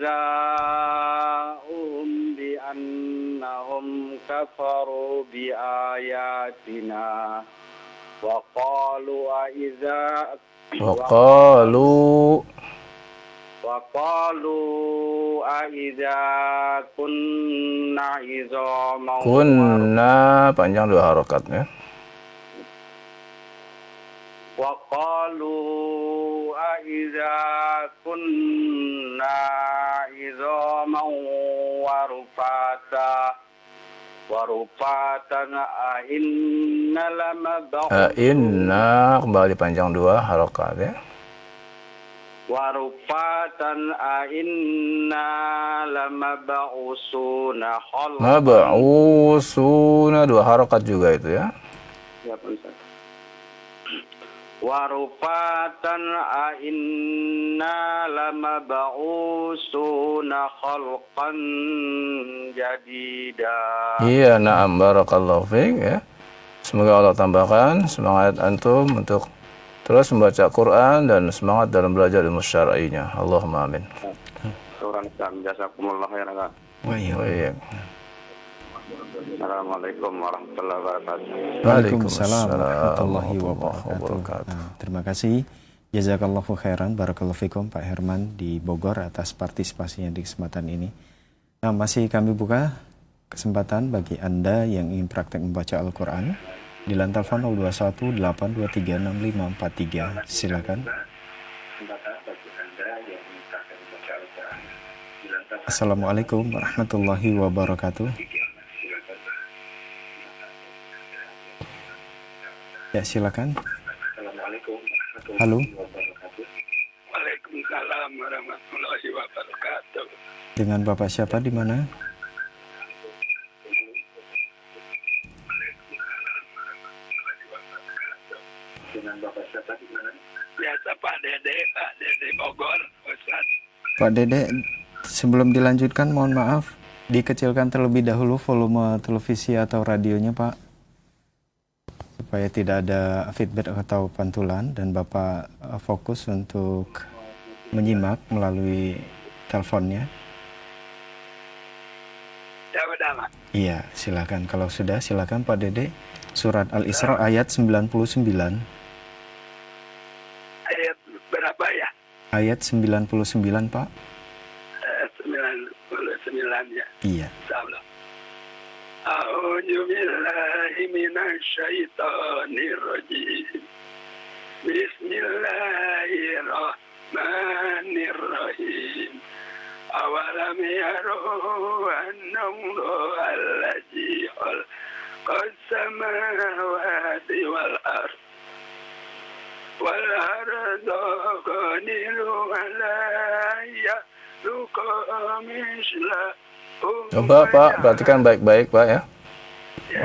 bi annahum kafaru bi ayatina وقالوا أإذا كنا عظاما kunna panjang dua harokat ya. وقالوا أإذا كنا عظاما ورفاتا warufatan inna lamab'u Inna kembali panjang 2 harokat ya. warufatan inna lamab'usuna khalqan. Mab'usuna 2 harokat juga itu ya. Ya, Ustaz. Warufatan inna lamab'usuna khalqan jadida. Iya, na'am, barakallahu fiik ya. Semoga Allah tambahkan semangat antum untuk terus membaca Quran dan semangat dalam belajar ilmu syar'inya. Allahumma amin. Surah Islam, jazakumullah khairan. Wa iya. Assalamualaikum warahmatullahi wabarakatuh. Waalaikumsalam warahmatullahi wabarakatuh. Nah, terima kasih. Jazakallahu khairan, barakallahu fikum Pak Herman di Bogor atas partisipasinya di kesempatan ini. Nah, masih kami buka kesempatan bagi Anda yang ingin praktek membaca Al-Quran di lantai telepon 0218236543. Silakan. Assalamualaikum warahmatullahi wabarakatuh. Ya, silakan. Halo. Waalaikumsalam warahmatullahi wabarakatuh. Dengan Bapak siapa di mana? Biasa Pak Dede Bogor, Ustaz. Pak Dede, sebelum dilanjutkan mohon maaf, dikecilkan terlebih dahulu volume televisi atau radionya, Pak, supaya tidak ada feedback atau pantulan dan Bapak fokus untuk menyimak melalui teleponnya. Ya udah, Pak. Iya, silakan. Kalau sudah, silakan Pak Dede. Surat Al-Isra ayat 99. Ayat berapa ya? Ayat 99, Pak. 99 ya. Iya. Insyaallah. A'udzu billahi minasyaitonir rajim. Bismillahirrahmanirrahim. Awalam yaru annahu allazi khalaqas samawati wal ardh wal arda qadirun ala yakhluqa mislahu. Coba Pak, perhatikan baik-baik Pak ya.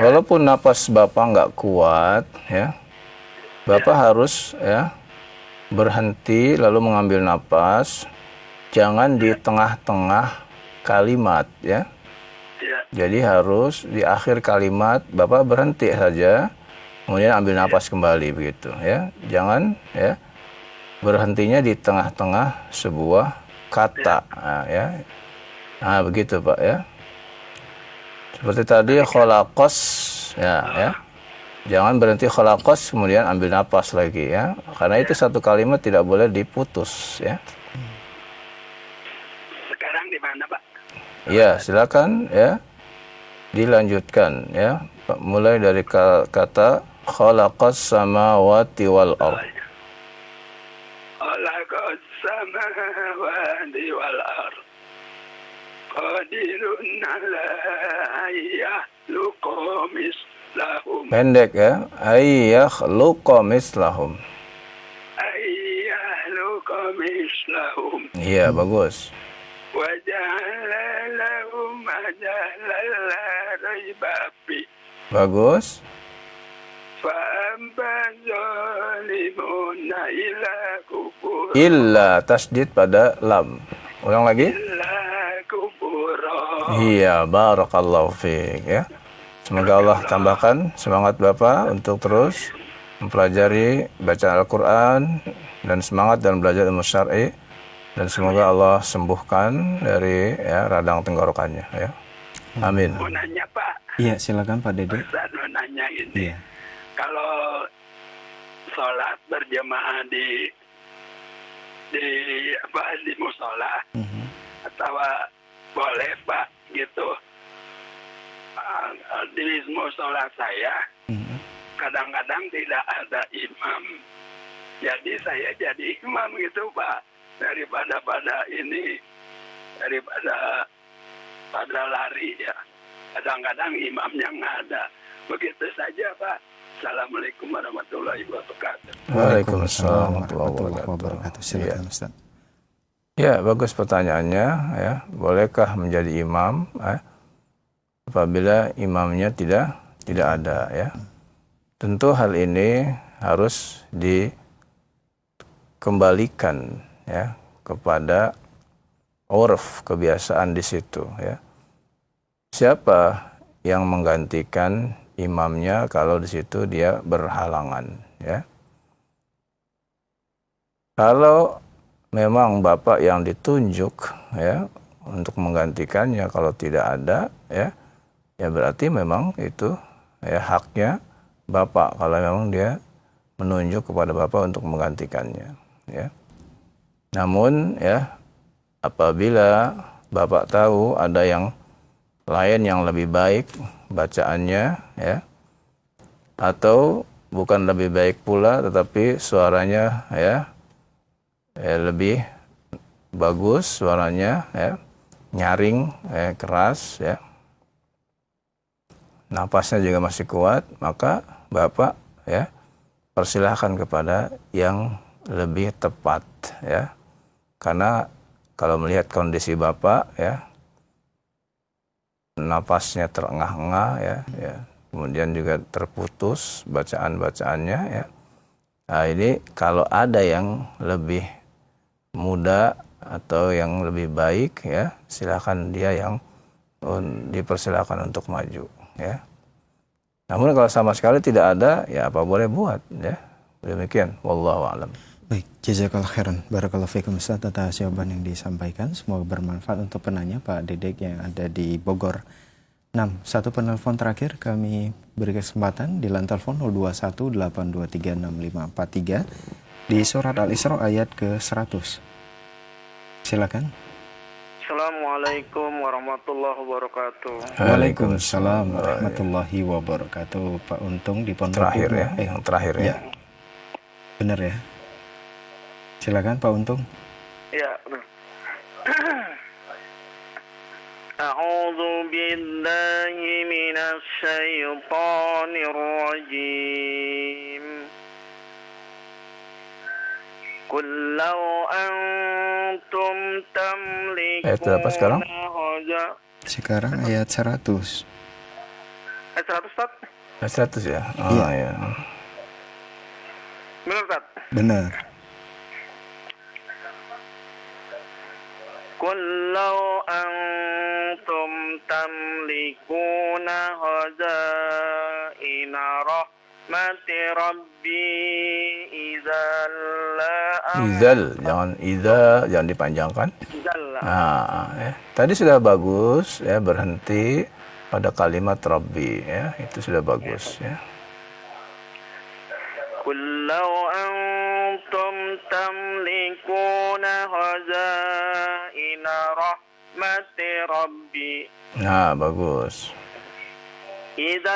Walaupun napas Bapak nggak kuat ya, Bapak harus ya berhenti lalu mengambil napas. Jangan di tengah-tengah kalimat ya. Jadi harus di akhir kalimat Bapak berhenti saja, kemudian ambil napas kembali begitu ya. Jangan ya berhentinya di tengah-tengah sebuah kata ya. Nah, begitu Pak ya. Seperti tadi khalaqas ya. Jangan berhenti khalaqas kemudian ambil napas lagi ya. Karena itu satu kalimat tidak boleh diputus ya. Sekarang di mana, Pak? Ya, silakan ya. Dilanjutkan ya. Mulai dari kata khalaqas samawati wal ardh. Khalaqas samawati wal ardh. Qadirun ala yakhluqa mislahum. Pendek ya. Yakhluqa mislahum. Yakhluqa mislahum. Iya, bagus. Wa ja'ala lahum ajalan la raiba fi. Bagus. Fa'amba zalimuna ila kufur. Illa tasdid pada lam. Ulang lagi. Illa kufur. Iya, barakallahu fiik ya. Semoga Allah tambahkan semangat Bapak untuk terus mempelajari bacaan Al-Quran dan semangat dalam belajar ilmu syar'i, dan semoga Allah sembuhkan dari ya radang tenggorokannya ya. Amin. Mau nanya Pak. Iya, silakan Pak Dede. Ustaz mau nanya ini. Iya. Kalau sholat berjamaah di musola atau boleh Pak gitu. Di musola saya kadang-kadang tidak ada imam, jadi saya jadi imam gitu Pak, daripada pada lari ya, kadang-kadang imamnya nggak ada. Begitu saja, Pak. Assalamualaikum warahmatullahi wabarakatuh. Waalaikumsalam warahmatullahi wabarakatuh. Silakan Ustaz. Ya, bagus pertanyaannya. Ya, bolehkah menjadi imam apabila imamnya tidak ada? Ya, tentu hal ini harus dikembalikan ya kepada urf, kebiasaan di situ. Ya, siapa yang menggantikan imamnya kalau di situ dia berhalangan? Ya, kalau memang bapak yang ditunjuk ya untuk menggantikannya, kalau tidak ada ya berarti memang itu ya haknya bapak kalau memang dia menunjuk kepada bapak untuk menggantikannya ya. Namun ya apabila bapak tahu ada yang lain yang lebih baik bacaannya ya, atau bukan lebih baik pula tetapi suaranya ya lebih bagus suaranya ya, nyaring keras ya, napasnya juga masih kuat, maka bapak ya persilahkan kepada yang lebih tepat ya. Karena kalau melihat kondisi bapak ya, napasnya terengah-engah ya, kemudian juga terputus bacaan-bacaannya ya. Nah, ini kalau ada yang lebih muda atau yang lebih baik ya, silakan dia yang dipersilakan untuk maju ya. Namun kalau sama sekali tidak ada ya apa boleh buat ya. Demikian wallahu a'lam. Baik, jazakallahu khairan. Barakallahu fikum Ustaz atas jawaban yang disampaikan. Semoga bermanfaat untuk penanya Pak Dedek yang ada di Bogor. 6. Satu penelpon terakhir kami beri kesempatan di line telepon 0218236543 di surat Al-Isra ayat ke-100. Silakan. Assalamualaikum warahmatullahi wabarakatuh. Waalaikumsalam warahmatullahi wabarakatuh. Pak Untung di Pondok terakhir ya, yang terakhir ya. Benar ya. Silakan Pak Untung. Ya, benar. A'udzu billahi minasy syaithanir rajim. Qul law antum tamlikuna. Ayat berapa sekarang? Sekarang ayat 100. Ayat 100, Ustaz? Ayat 100 ya? Oh, iya. Ya. Benar, Ustaz? Benar. Qul law antum tamlikuna khazaina rahmati rabbi Izal, jangan dipanjangkan. Nah, tadi sudah bagus ya, berhenti pada kalimat Rabbi ya, itu sudah bagus ya. Qul law antum tamlikuna khazaina rahmati rabbi. Nah, bagus. Idza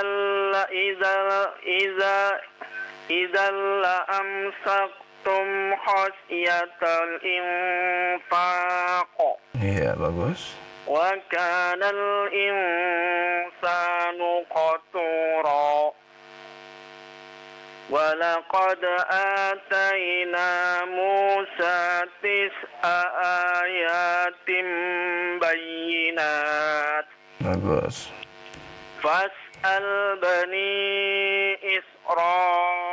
amsaktum khasyatal infaq. Iya, bagus. Wa kana al-insanu qatura. Wa laqad atayna Musa tis'a ayatin bayyinat. Bagus. Fas'al bani Israil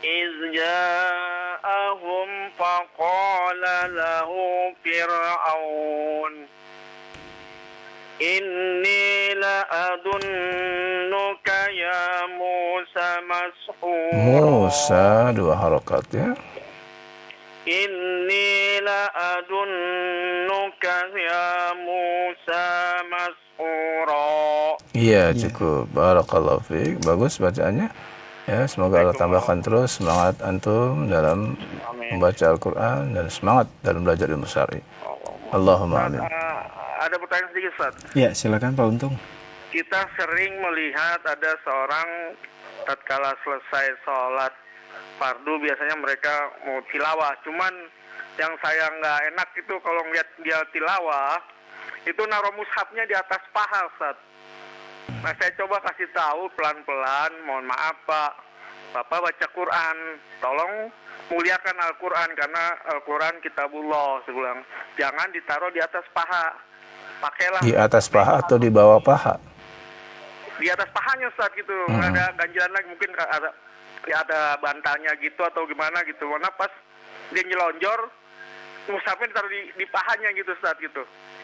iz ja'ahum faqala lahu Fir'aun inni la'adunnuka ya Musa mashura. Musa 2 harakat ya. Inni la'adunnuka ya Musa mashura. Iya, cukup. Barakallahu fiik. Bagus bacaannya. Ya, semoga Allah tambahkan terus semangat antum dalam membaca Al-Qur'an dan semangat dalam belajar ilmu syar'i. Allahumma amin. Ada pertanyaan sedikit, Ustaz. Ya, silakan Pak Untung. Kita sering melihat ada seorang tatkala selesai sholat fardu biasanya mereka mau tilawah. Cuman yang saya nggak enak itu kalau ngeliat dia tilawah itu naruh mushafnya di atas paha, Ustaz. Nah, saya coba kasih tahu pelan-pelan, mohon maaf Pak, Bapak baca Quran, tolong muliakan Al-Quran, karena Al-Quran kitabullah, saya bilang. Jangan ditaruh di atas paha, pakailah. Di atas paha atau di bawah paha? Di atas pahanya, Ustaz, gitu. Nggak ada ganjalan lagi, mungkin ada bantalnya gitu atau gimana gitu. Karena pas dia nyelonjor, mushafnya ditaruh di pahanya gitu, Ustaz, gitu.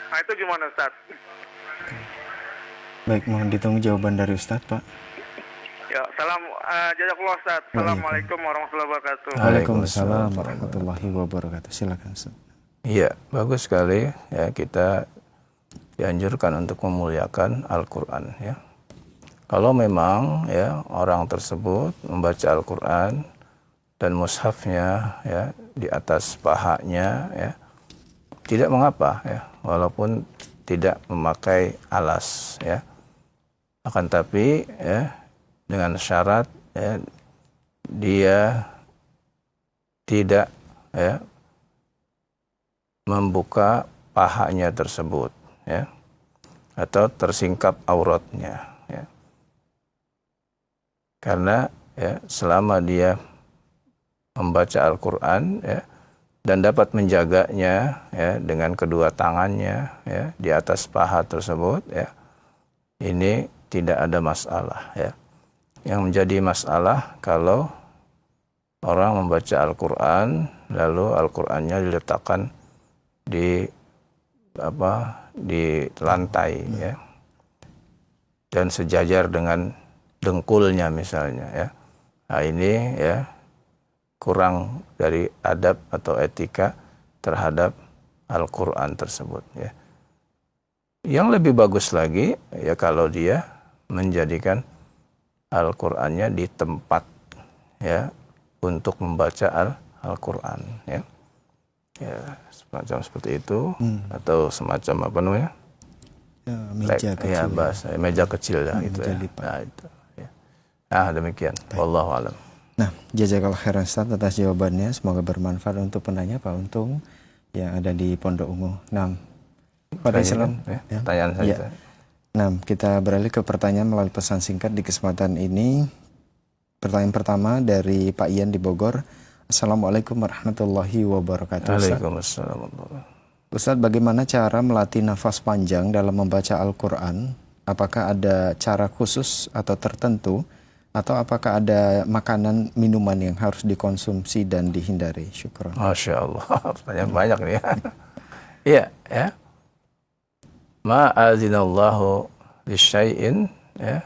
Nah, itu gimana, Ustaz? Baik, mohon ditunggu jawaban dari Ustadz, Pak. Ya, salam jazakallah, Ustaz. Assalamualaikum warahmatullahi wabarakatuh. Waalaikumsalam warahmatullahi wabarakatuh. Silakan, Ustaz. Iya, bagus sekali ya, kita dianjurkan untuk memuliakan Al-Quran ya. Kalau memang ya orang tersebut membaca Al-Quran dan mushafnya ya di atas pahanya ya, tidak mengapa ya, walaupun tidak memakai alas ya. Akan tapi ya dengan syarat ya, dia tidak ya membuka pahanya tersebut ya, atau tersingkap auratnya ya. Karena ya selama dia membaca Al-Quran ya, dan dapat menjaganya ya dengan kedua tangannya ya di atas paha tersebut ya, ini tidak ada masalah ya. Yang menjadi masalah kalau orang membaca Al-Quran lalu Al-Qurannya diletakkan di lantai ya, dan sejajar dengan dengkulnya misalnya ya. Nah, ini ya kurang dari adab atau etika terhadap Al-Quran tersebut ya. Yang lebih bagus lagi ya kalau dia menjadikan Al-Qur'annya di tempat ya untuk membaca Al-Qur'an ya. Ya, semacam seperti itu atau semacam apa namanya? Ya, meja kecil. Ya, bahasa meja kecil ya itu ya. Nah, itu ya. Nah, demikian. Wallahu alam. Nah, jazakallahu khairan Ustaz atas jawabannya. Semoga bermanfaat untuk penanya Pak Untung yang ada di Pondok Ungu. Nah, pada Islam ya, pertanyaan saya. Ya. Nah, kita beralih ke pertanyaan melalui pesan singkat di kesempatan ini. Pertanyaan pertama dari Pak Ian di Bogor. Assalamualaikum warahmatullahi wabarakatuh. Waalaikumsalam. Ustaz, bagaimana cara melatih nafas panjang dalam membaca Al-Quran? Apakah ada cara khusus atau tertentu? Atau apakah ada makanan, minuman yang harus dikonsumsi dan dihindari? Syukran. Masya Allah, pertanyaan banyak nih ya. Iya, ya. Ma'azinallahu lisyai'in ya.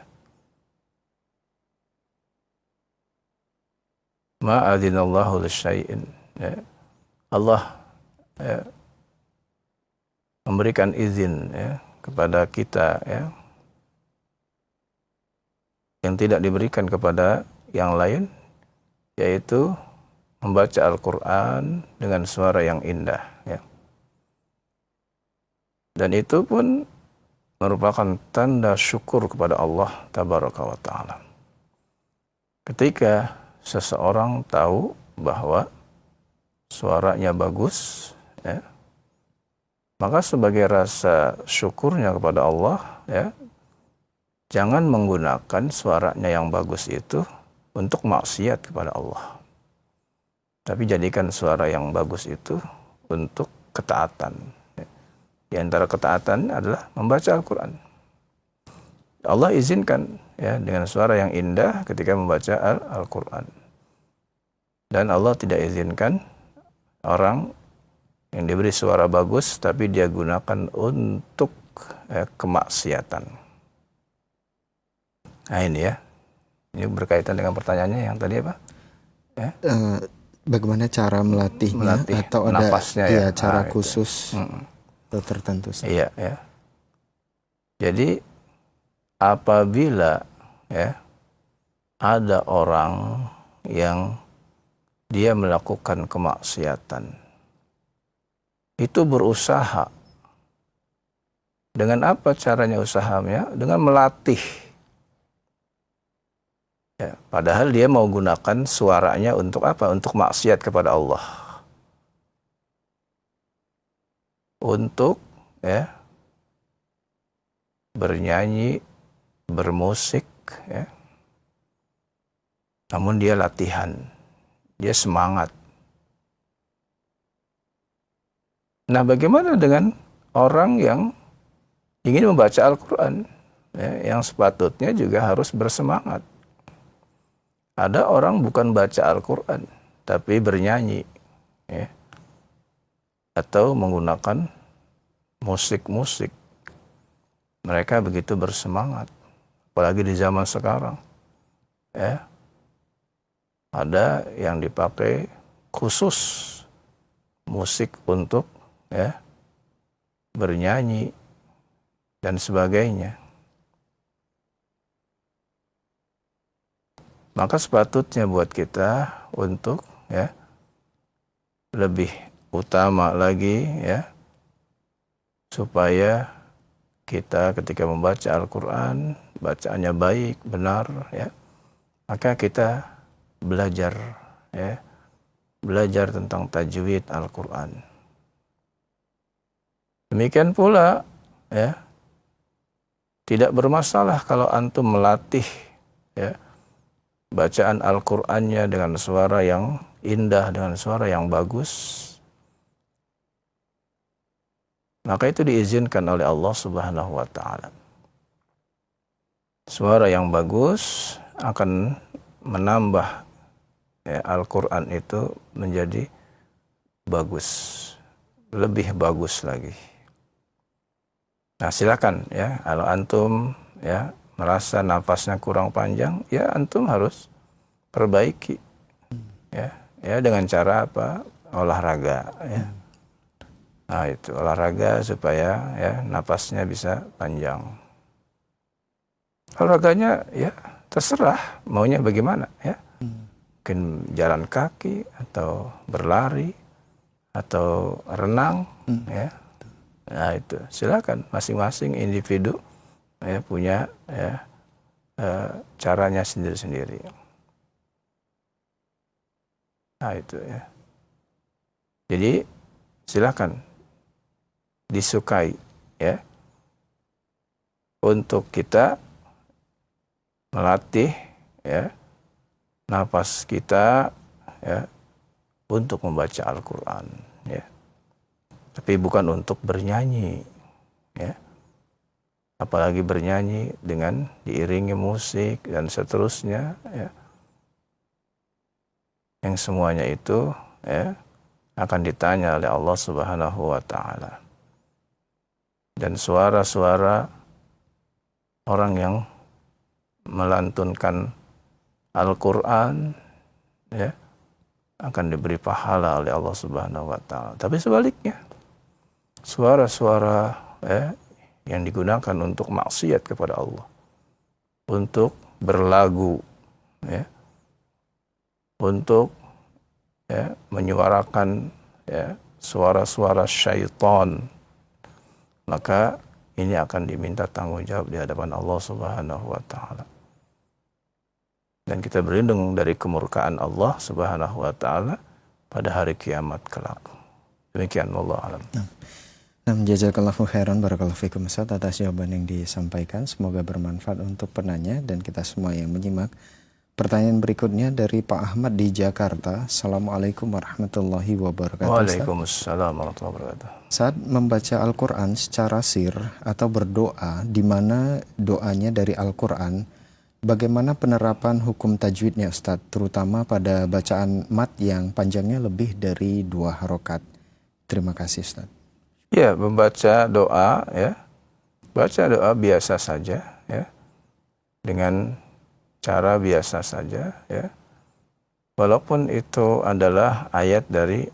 Ma'azinallahu lisyai'in ya. Allah ya, memberikan izin ya kepada kita ya, yang tidak diberikan kepada yang lain, yaitu membaca Al-Quran dengan suara yang indah ya. Dan itu pun merupakan tanda syukur kepada Allah Tabaraka wa Ta'ala. Ketika seseorang tahu bahwa suaranya bagus ya, maka sebagai rasa syukurnya kepada Allah ya, jangan menggunakan suaranya yang bagus itu untuk maksiat kepada Allah. Tapi jadikan suara yang bagus itu untuk ketaatan. Di antara ketaatan adalah membaca Al-Quran. Allah izinkan ya dengan suara yang indah ketika membaca Al-Quran. Dan Allah tidak izinkan orang yang diberi suara bagus tapi dia gunakan untuk kemaksiatan. Nah ini ya, ini berkaitan dengan pertanyaannya yang tadi apa? Ya? Bagaimana cara melatihnya atau ada nafasnya ya, cara khusus atau tertentu? Iya ya. Jadi apabila ya ada orang yang dia melakukan kemaksiatan, itu berusaha. Dengan apa caranya usahanya? Dengan melatih. Ya, padahal dia mau gunakan suaranya untuk apa? Untuk maksiat kepada Allah. Untuk ya bernyanyi, bermusik, ya. Namun dia latihan, dia semangat. Nah, bagaimana dengan orang yang ingin membaca Al-Quran, ya, yang sepatutnya juga harus bersemangat? Ada orang bukan baca Al-Quran, tapi bernyanyi, ya, atau menggunakan musik-musik. Mereka begitu bersemangat, apalagi di zaman sekarang, ya. Ada yang dipakai khusus musik untuk, ya, bernyanyi dan sebagainya. Maka sepatutnya buat kita untuk, ya, lebih utama lagi, ya, supaya kita ketika membaca Al-Quran, bacaannya baik, benar, ya, maka kita belajar, ya, belajar tentang tajwid Al-Quran. Demikian pula, ya, tidak bermasalah kalau antum melatih, ya, bacaan Al-Qur'annya dengan suara yang indah, dengan suara yang bagus. Maka itu diizinkan oleh Allah Subhanahu wa taala. Suara yang bagus akan menambah, ya, Al-Qur'an itu menjadi bagus, lebih bagus lagi. Nah, silakan, ya, kalau antum, ya, merasa nafasnya kurang panjang, ya antum harus perbaiki, ya, ya, dengan cara apa? Olahraga, ya. Nah, itu olahraga supaya, ya, nafasnya bisa panjang. Olahraganya, ya, terserah maunya bagaimana, ya. Mungkin jalan kaki atau berlari atau renang, ya. Nah, itu silakan, masing-masing individu, ya, punya, ya, caranya sendiri-sendiri. Nah, itu, ya. Jadi silakan disukai, ya, untuk kita melatih, ya, nafas kita, ya, untuk membaca Al-Quran, ya. Tapi bukan untuk bernyanyi, ya. Apalagi bernyanyi dengan diiringi musik dan seterusnya, ya. Yang semuanya itu, ya, akan ditanya oleh Allah Subhanahu wa taala. Dan suara-suara orang yang melantunkan Al-Quran, ya, akan diberi pahala oleh Allah Subhanahu wa taala. Tapi sebaliknya, suara-suara, ya, yang digunakan untuk maksiat kepada Allah, untuk berlagu, ya, untuk, ya, menyuarakan, ya, suara-suara syaitan, maka ini akan diminta tanggung jawab di hadapan Allah Subhanahu wa taala. Dan kita berlindung dari kemurkaan Allah Subhanahu wa taala pada hari kiamat kelak. Demikian, wallahu alam. Jazakallahu khairan, barakallahu fikum Ustaz atas jawaban yang disampaikan. Semoga bermanfaat untuk penanya dan kita semua yang menyimak. Pertanyaan berikutnya dari Pak Ahmad di Jakarta. Assalamualaikum warahmatullahi wabarakatuh. Waalaikumsalam warahmatullahi wabarakatuh. Saat membaca Al-Quran secara sir atau berdoa, di mana doanya dari Al-Quran, bagaimana penerapan hukum tajwidnya Ustaz, terutama pada bacaan mat yang panjangnya lebih dari 2 harokat? Terima kasih Ustaz. Ya, membaca doa, ya, baca doa biasa saja, ya, dengan cara biasa saja, ya, walaupun itu adalah ayat dari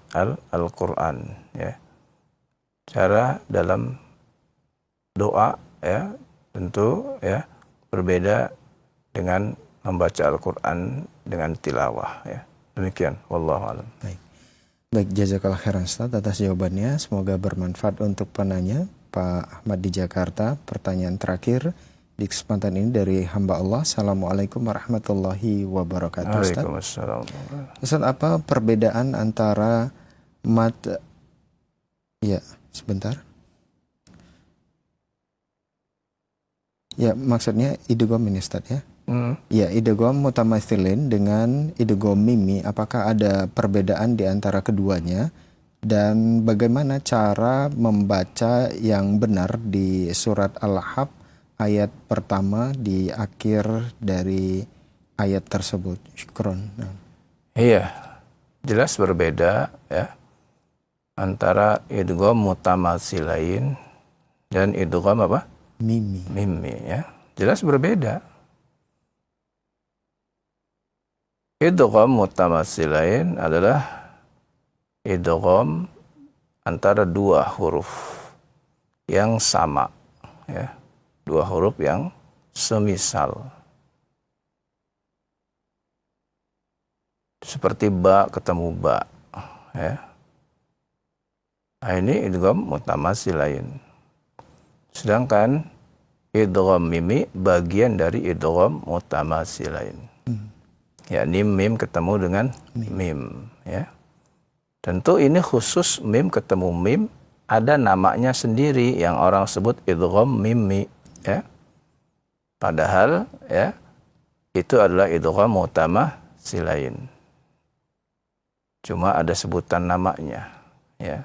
Al-Quran, ya. Cara dalam doa, ya, tentu, ya, berbeda dengan membaca Al-Quran dengan tilawah, ya. Demikian, wallahu a'lam. Baik, jazakallah khairan Ustaz atas jawabannya. Semoga bermanfaat untuk penanya Pak Ahmad di Jakarta. Pertanyaan terakhir di kesempatan ini dari hamba Allah. Assalamualaikum warahmatullahi wabarakatuh Ustaz. Waalaikumsalam. Ustaz, apa perbedaan antara mat... Ya, sebentar. Ya, maksudnya idgham ini Ustaz ya. Ya, idgham mutamatsilin dengan idgham mimi, apakah ada perbedaan di antara keduanya? Dan bagaimana cara membaca yang benar di surat Al-Ahqaf ayat pertama di akhir dari ayat tersebut? Syukron. Iya, jelas berbeda ya antara idgham mutamatsilain dan idgham apa? Mimi. Mimi ya. Jelas berbeda. Idgham mutamatsilain adalah idgham antara dua huruf yang sama ya. Dua huruf yang semisal. Seperti ba ketemu ba ya. Nah, ini idgham mutamatsilain. Sedangkan idgham mimi bagian dari idgham mutamatsilain. Yakni mim ketemu dengan mim ya. Tentu ini khusus mim ketemu mim, ada namanya sendiri yang orang sebut idgham mimi ya. Padahal ya itu adalah idgham mutamatsilain. Cuma ada sebutan namanya ya.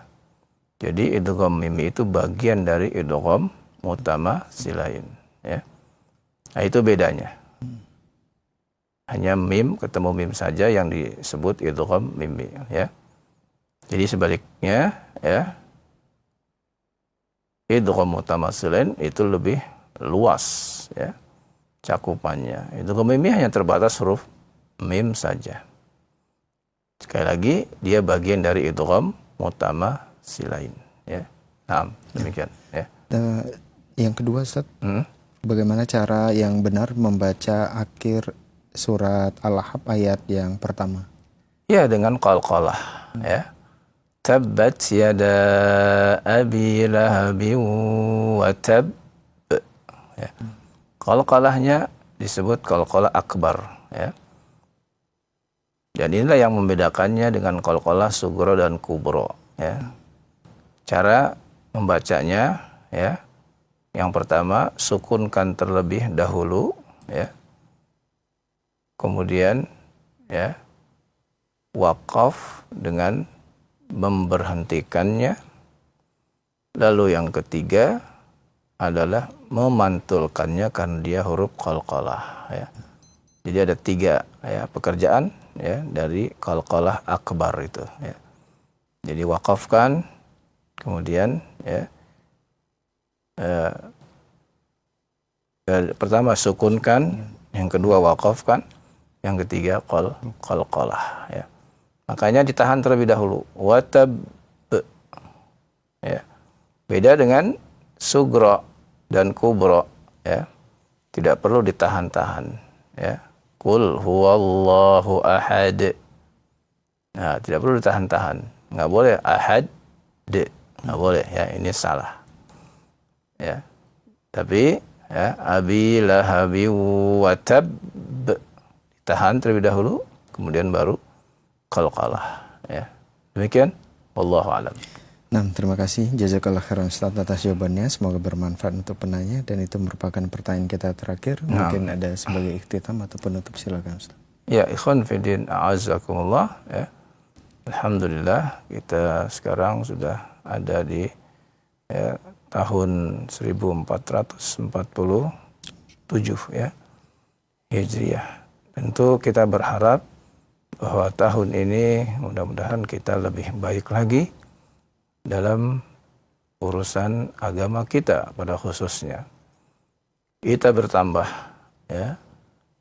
Jadi idgham mimi itu bagian dari idgham mutamatsilain ya. Nah, itu bedanya. Hanya mim ketemu mim saja yang disebut idgham mimi ya. Jadi sebaliknya ya, idgham mutamatsilain itu lebih luas ya cakupannya. Idgham mimi hanya terbatas huruf mim saja. Sekali lagi dia bagian dari idgham mutamatsilain ya. Nah, demikian ya. Yang kedua Ustaz, bagaimana cara yang benar membaca akhir surat Al-Ahqaf ayat yang pertama? Ya, dengan qalqalah ya. Tabbat yada abi lahabin wa tab. Ya. Qalqalahnya disebut qalqalah akbar ya. Dan inilah yang membedakannya dengan qalqalah sugro dan kubro ya. Cara membacanya ya. Yang pertama sukunkan terlebih dahulu ya. Kemudian ya waqaf dengan memberhentikannya. Lalu yang ketiga adalah memantulkannya karena dia huruf qalqalah ya. Jadi ada tiga ya pekerjaan ya dari qalqalah akbar itu ya. Jadi waqafkan, kemudian ya pertama sukunkan, yang kedua waqafkan, yang ketiga qalqalah ya. Makanya ditahan terlebih dahulu. Watab ya. Beda dengan sugro dan kubro ya. Tidak perlu ditahan-tahan ya. Qul huwallahu ahad. Nah, tidak perlu ditahan-tahan. Enggak boleh ahad enggak boleh ya, ini salah. Ya. Tapi ya abi lahabi wa tab ditahan terlebih dahulu, kemudian baru qalqalah ya. Demikian wallahu alam. Nah, terima kasih jazakallah khairan Ustaz atas jawabannya, semoga bermanfaat untuk penanya dan itu merupakan pertanyaan kita terakhir. Mungkin ada sebagai ikhtitam atau penutup, silakan Ustaz. Ya, ikhwan fillah a'azzakumullah ya. Alhamdulillah kita sekarang sudah ada di ya, tahun 1447 ya Hijriah. Tentu kita berharap bahwa tahun ini mudah-mudahan kita lebih baik lagi dalam urusan agama kita pada khususnya. Kita bertambah ya.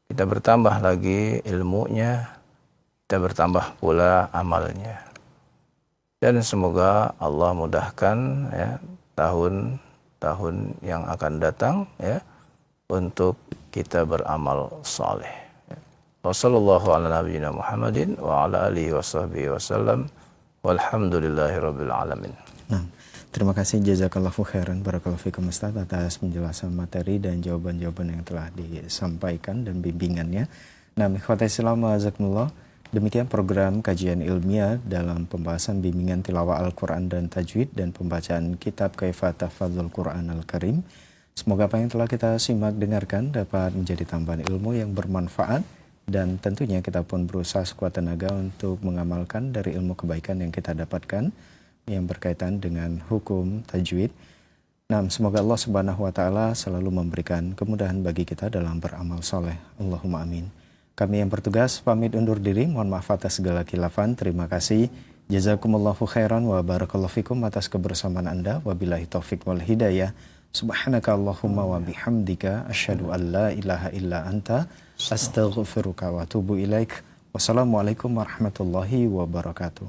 Kita bertambah lagi ilmunya, kita bertambah pula amalnya. Dan semoga Allah mudahkan ya tahun-tahun yang akan datang ya untuk kita beramal saleh. Wassallallahu ala nabiyyina Muhammadin wa ala alihi washabbihi wasallam walhamdulillahi rabbil alamin. Nah, terima kasih jazakallahu khairan barakallahu fikum Ustaz atas penjelasan materi dan jawaban-jawaban yang telah disampaikan dan bimbingannya. Nah, ikhwatal Islam wajazakumullah. Demikian program kajian ilmiah dalam pembahasan bimbingan tilawah Al-Quran dan tajwid dan pembacaan kitab Kaifa Tahfadzul Quran Al-Karim. Semoga apa yang telah kita simak dengarkan dapat menjadi tambahan ilmu yang bermanfaat, dan tentunya kita pun berusaha sekuat tenaga untuk mengamalkan dari ilmu kebaikan yang kita dapatkan yang berkaitan dengan hukum tajwid. Nah, semoga Allah Subhanahu wa taala selalu memberikan kemudahan bagi kita dalam beramal soleh. Allahumma amin. Kami yang bertugas pamit undur diri. Mohon maaf atas segala khilafan. Terima kasih. Jazakumullahu khairan wa barakallahu fikum atas kebersamaan Anda. Wabillahi taufik wal hidayah. Subhanaka Allahumma wa bihamdika asyhadu an la ilaha illa anta astaghfiruka wa atubu ilaik. Wassalamualaikum warahmatullahi wabarakatuh.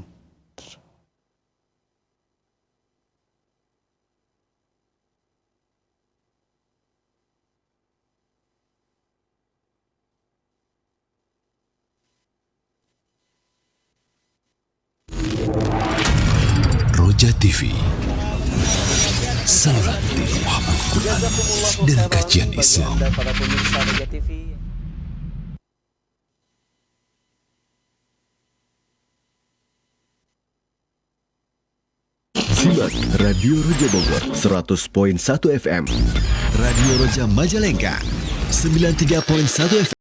Roja TV, saluran tilawahan Al-Quran dan kajian Islam. Para pemirsa Roja TV. Simak Radio Roja Bogor 100.1 FM, Radio Roja Majalengka 93.1 FM.